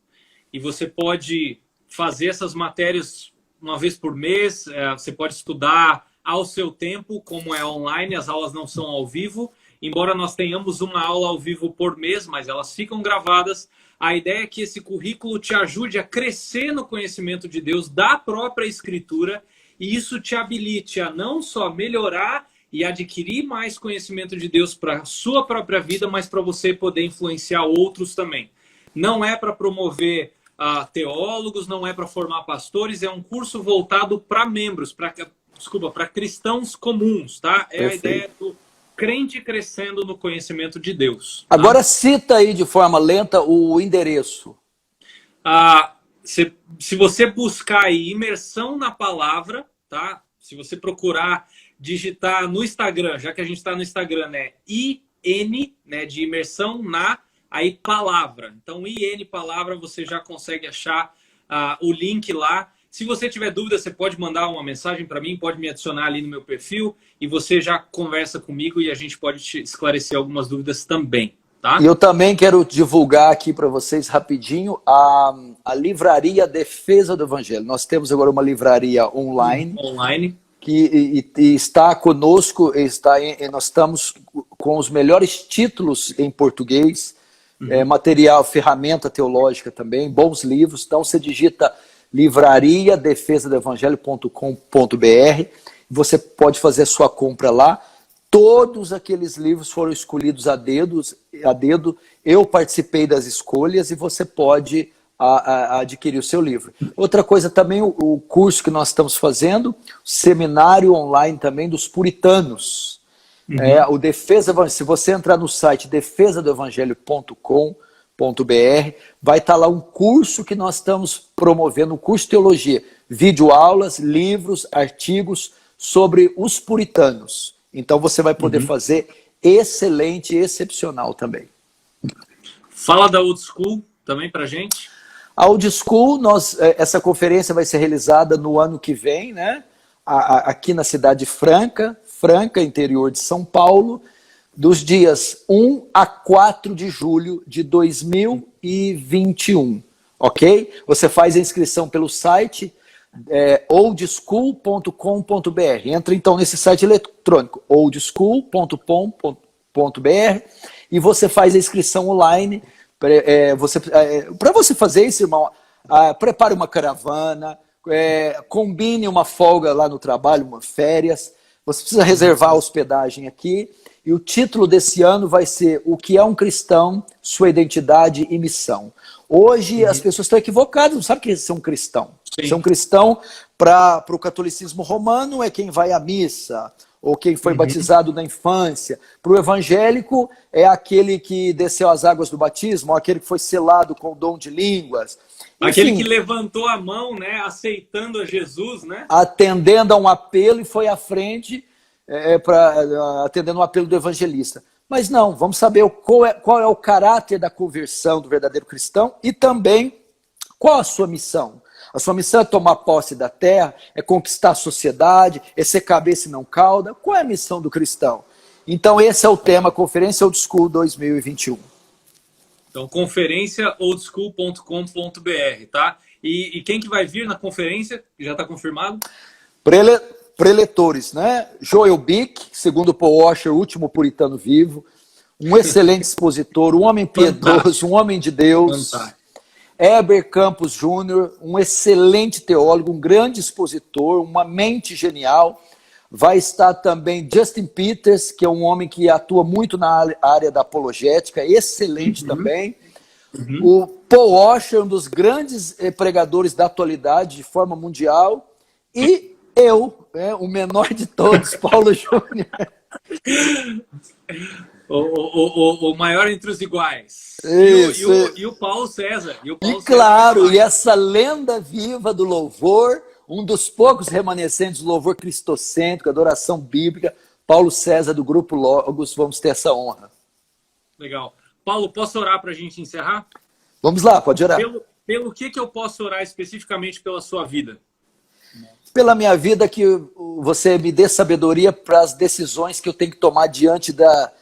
e você pode fazer essas matérias uma vez por mês, você pode estudar ao seu tempo, como é online, as aulas não são ao vivo, embora nós tenhamos uma aula ao vivo por mês, mas elas ficam gravadas. A ideia é que esse currículo te ajude a crescer no conhecimento de Deus, da própria Escritura, e isso te habilite a não só melhorar e adquirir mais conhecimento de Deus para a sua própria vida, mas para você poder influenciar outros também. Não é para promover teólogos, não é para formar pastores, é um curso voltado para membros, para cristãos comuns, tá? É Perfeito. A ideia do crente crescendo no conhecimento de Deus. Tá? Agora cita aí de forma lenta o endereço. Se você buscar aí Imersão na Palavra, tá? Se você procurar digitar no Instagram, já que a gente está no Instagram, né? IN, né? De imersão na, aí palavra. Então, IN palavra, você já consegue achar o link lá. Se você tiver dúvida, você pode mandar uma mensagem para mim, pode me adicionar ali no meu perfil e você já conversa comigo e a gente pode te esclarecer algumas dúvidas também, tá? E eu também quero divulgar aqui para vocês rapidinho a livraria Defesa do Evangelho. Nós temos agora uma livraria online. Que está conosco, nós estamos com os melhores títulos em português, material, ferramenta teológica também, bons livros. Então você digita livraria defesadoevangelho.com.br, você pode fazer a sua compra lá. Todos aqueles livros foram escolhidos a dedo, eu participei das escolhas e você pode adquirir o seu livro. Outra coisa também, o curso que nós estamos fazendo, seminário online também dos puritanos. O Defesa, se você entrar no site defesadoevangelho.com.br, vai estar lá um curso que nós estamos promovendo, um curso de teologia, videoaulas, livros, artigos sobre os puritanos. Então você vai poder fazer excelente e excepcional também. Fala da Old School também pra gente. A Old School, essa conferência vai ser realizada no ano que vem, né? Aqui na cidade de Franca, interior de São Paulo, dos dias 1 a 4 de julho de 2021, ok? Você faz a inscrição pelo site oldschool.com.br. Entra então nesse site eletrônico, oldschool.com.br, e você faz a inscrição online. Para você fazer isso, irmão, prepare uma caravana, combine uma folga lá no trabalho, uma férias. Você precisa reservar a hospedagem aqui. E o título desse ano vai ser O que é um cristão, sua identidade e missão. Hoje as pessoas estão equivocadas, não sabem o que é ser um cristão. Sim. Ser um cristão para o catolicismo romano é quem vai à missa, ou quem foi batizado na infância. Para o evangélico é aquele que desceu as águas do batismo, ou aquele que foi selado com o dom de línguas. Enfim, aquele que levantou a mão, né, aceitando a Jesus, né? Atendendo a um apelo e foi à frente, atendendo um apelo do evangelista. Mas não, vamos saber qual é o caráter da conversão do verdadeiro cristão e também qual a sua missão. A sua missão é tomar posse da terra, é conquistar a sociedade, é ser cabeça e não cauda. Qual é a missão do cristão? Então esse é o tema, Conferência Old School 2021. Então, conferência oldschool.com.br, tá? E quem que vai vir na conferência? Já está confirmado? Preletores, né? Joel Bick, segundo Paul Washer, o último puritano vivo, um excelente expositor, um homem piedoso, um homem de Deus. Fantástico. Heber Campos Jr., um excelente teólogo, um grande expositor, uma mente genial. Vai estar também Justin Peters, que é um homem que atua muito na área da apologética, excelente também. O Paul Washer, um dos grandes pregadores da atualidade de forma mundial. E eu, o menor de todos, Paulo Júnior. O maior entre os iguais. Isso. E o Paulo César. E claro, e essa lenda viva do louvor, um dos poucos remanescentes do louvor cristocêntrico, adoração bíblica, Paulo César, do Grupo Logos. Vamos ter essa honra. Legal. Paulo, posso orar para a gente encerrar? Vamos lá, pode orar. Pelo que eu posso orar especificamente pela sua vida? Pela minha vida, que você me dê sabedoria para as decisões que eu tenho que tomar diante da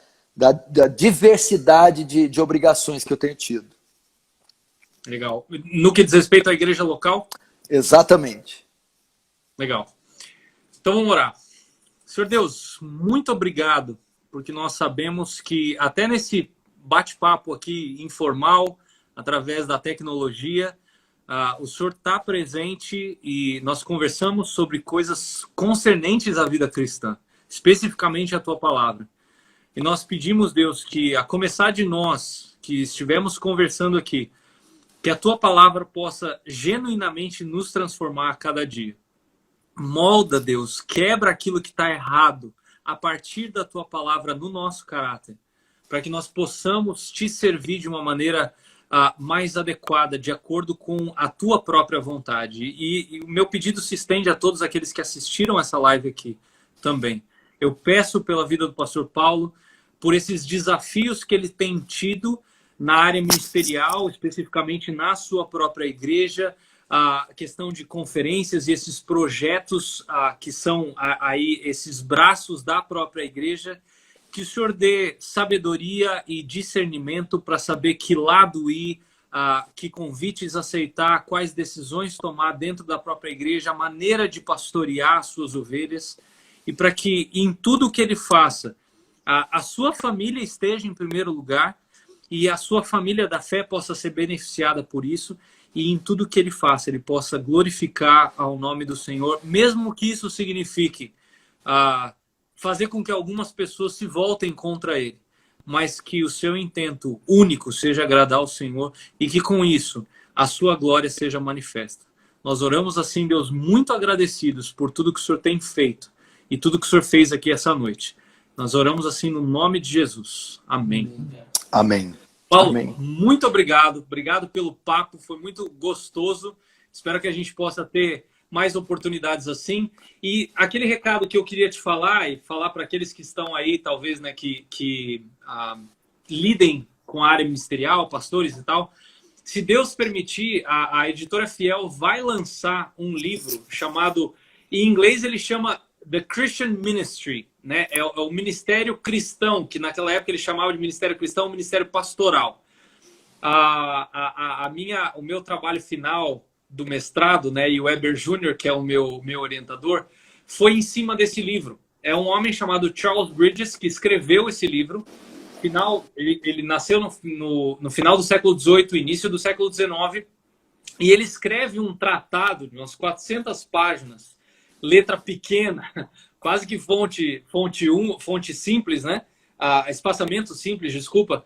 diversidade de obrigações que eu tenho tido. Legal. No que diz respeito à igreja local? Exatamente. Legal. Então vamos orar. Senhor Deus, muito obrigado, porque nós sabemos que até nesse bate-papo aqui informal, através da tecnologia, o Senhor está presente e nós conversamos sobre coisas concernentes à vida cristã, especificamente a Tua Palavra. E nós pedimos, Deus, que a começar de nós, que estivemos conversando aqui, que a Tua Palavra possa genuinamente nos transformar a cada dia. Molda, Deus, quebra aquilo que está errado a partir da Tua Palavra no nosso caráter, para que nós possamos Te servir de uma maneira mais adequada, de acordo com a Tua própria vontade. E o meu pedido se estende a todos aqueles que assistiram essa live aqui também. Eu peço pela vida do pastor Paulo, por esses desafios que ele tem tido na área ministerial, especificamente na sua própria igreja, a questão de conferências e esses projetos que são aí esses braços da própria igreja, que o Senhor dê sabedoria e discernimento para saber que lado ir, que convites aceitar, quais decisões tomar dentro da própria igreja, a maneira de pastorear as suas ovelhas, e para que em tudo que ele faça, a sua família esteja em primeiro lugar e a sua família da fé possa ser beneficiada por isso, e em tudo que ele faça, ele possa glorificar ao nome do Senhor, mesmo que isso signifique fazer com que algumas pessoas se voltem contra ele, mas que o seu intento único seja agradar ao Senhor e que com isso a sua glória seja manifesta. Nós oramos assim, Deus, muito agradecidos por tudo que o Senhor tem feito e tudo que o Senhor fez aqui essa noite. Nós oramos assim no nome de Jesus. Amém. Amém. Paulo, Amém. muito obrigado. Obrigado pelo papo, foi muito gostoso. Espero que a gente possa ter mais oportunidades assim. E aquele recado que eu queria te falar, e falar para aqueles que estão aí, talvez, né, que lidem com a área ministerial, pastores e tal, se Deus permitir, a editora Fiel vai lançar um livro chamado, em inglês ele chama The Christian Ministry, né? É o ministério cristão, que naquela época ele chamava de ministério cristão, ministério pastoral. O meu trabalho final do mestrado, né, e o Weber Jr., que é o meu orientador, foi em cima desse livro. É um homem chamado Charles Bridges que escreveu esse livro. Ele nasceu no final do século XVIII, início do século XIX, e ele escreve um tratado de umas 400 páginas, letra pequena, quase que fonte simples, né? Espaçamento simples, desculpa,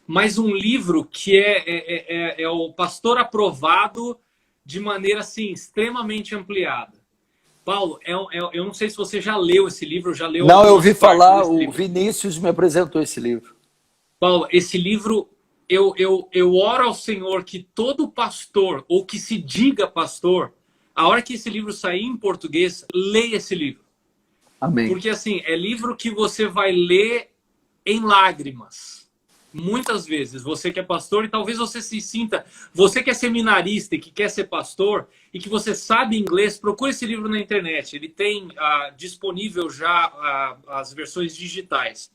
mas um livro que é o pastor aprovado de maneira assim, extremamente ampliada. Paulo, eu não sei se você já leu esse livro, já leu. Não, eu ouvi falar, o Vinícius me apresentou esse livro. Paulo, esse livro, eu oro ao Senhor que todo pastor, ou que se diga pastor, a hora que esse livro sair em português, leia esse livro. Amém. Porque assim, é livro que você vai ler em lágrimas. Muitas vezes, você que é pastor, e talvez você se sinta, você que é seminarista e que quer ser pastor, e que você sabe inglês, procure esse livro na internet. Ele tem disponível já as versões digitais.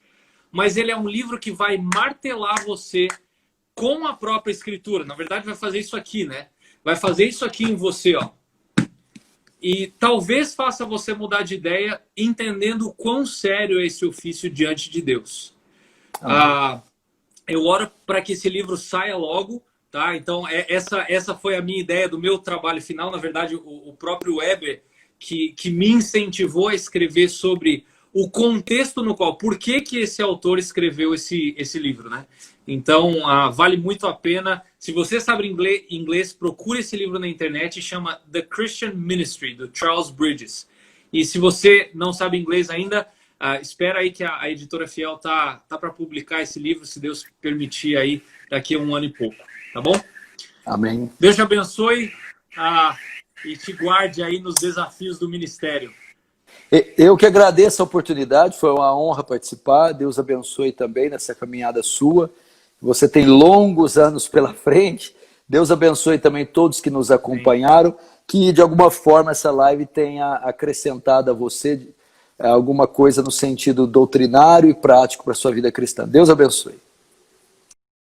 Mas ele é um livro que vai martelar você com a própria escritura. Na verdade, vai fazer isso aqui, né? Vai fazer isso aqui em você, ó. E talvez faça você mudar de ideia, entendendo o quão sério é esse ofício diante de Deus. Eu oro para que esse livro saia logo, tá? Então, essa foi a minha ideia do meu trabalho final. Na verdade, o próprio Weber que me incentivou a escrever sobre o contexto no qual, por que esse autor escreveu esse livro, né? Então, vale muito a pena. Se você sabe inglês, procure esse livro na internet, chama The Christian Ministry, do Charles Bridges. E se você não sabe inglês ainda, espera aí que a Editora Fiel tá para publicar esse livro, se Deus permitir, aí daqui a 1 ano e pouco. Tá bom? Amém. Deus te abençoe e te guarde aí nos desafios do ministério. Eu que agradeço a oportunidade, foi uma honra participar. Deus abençoe também nessa caminhada sua. Você tem longos anos pela frente. Deus abençoe também todos que nos acompanharam, que de alguma forma essa live tenha acrescentado a você alguma coisa no sentido doutrinário e prático para a sua vida cristã. Deus abençoe.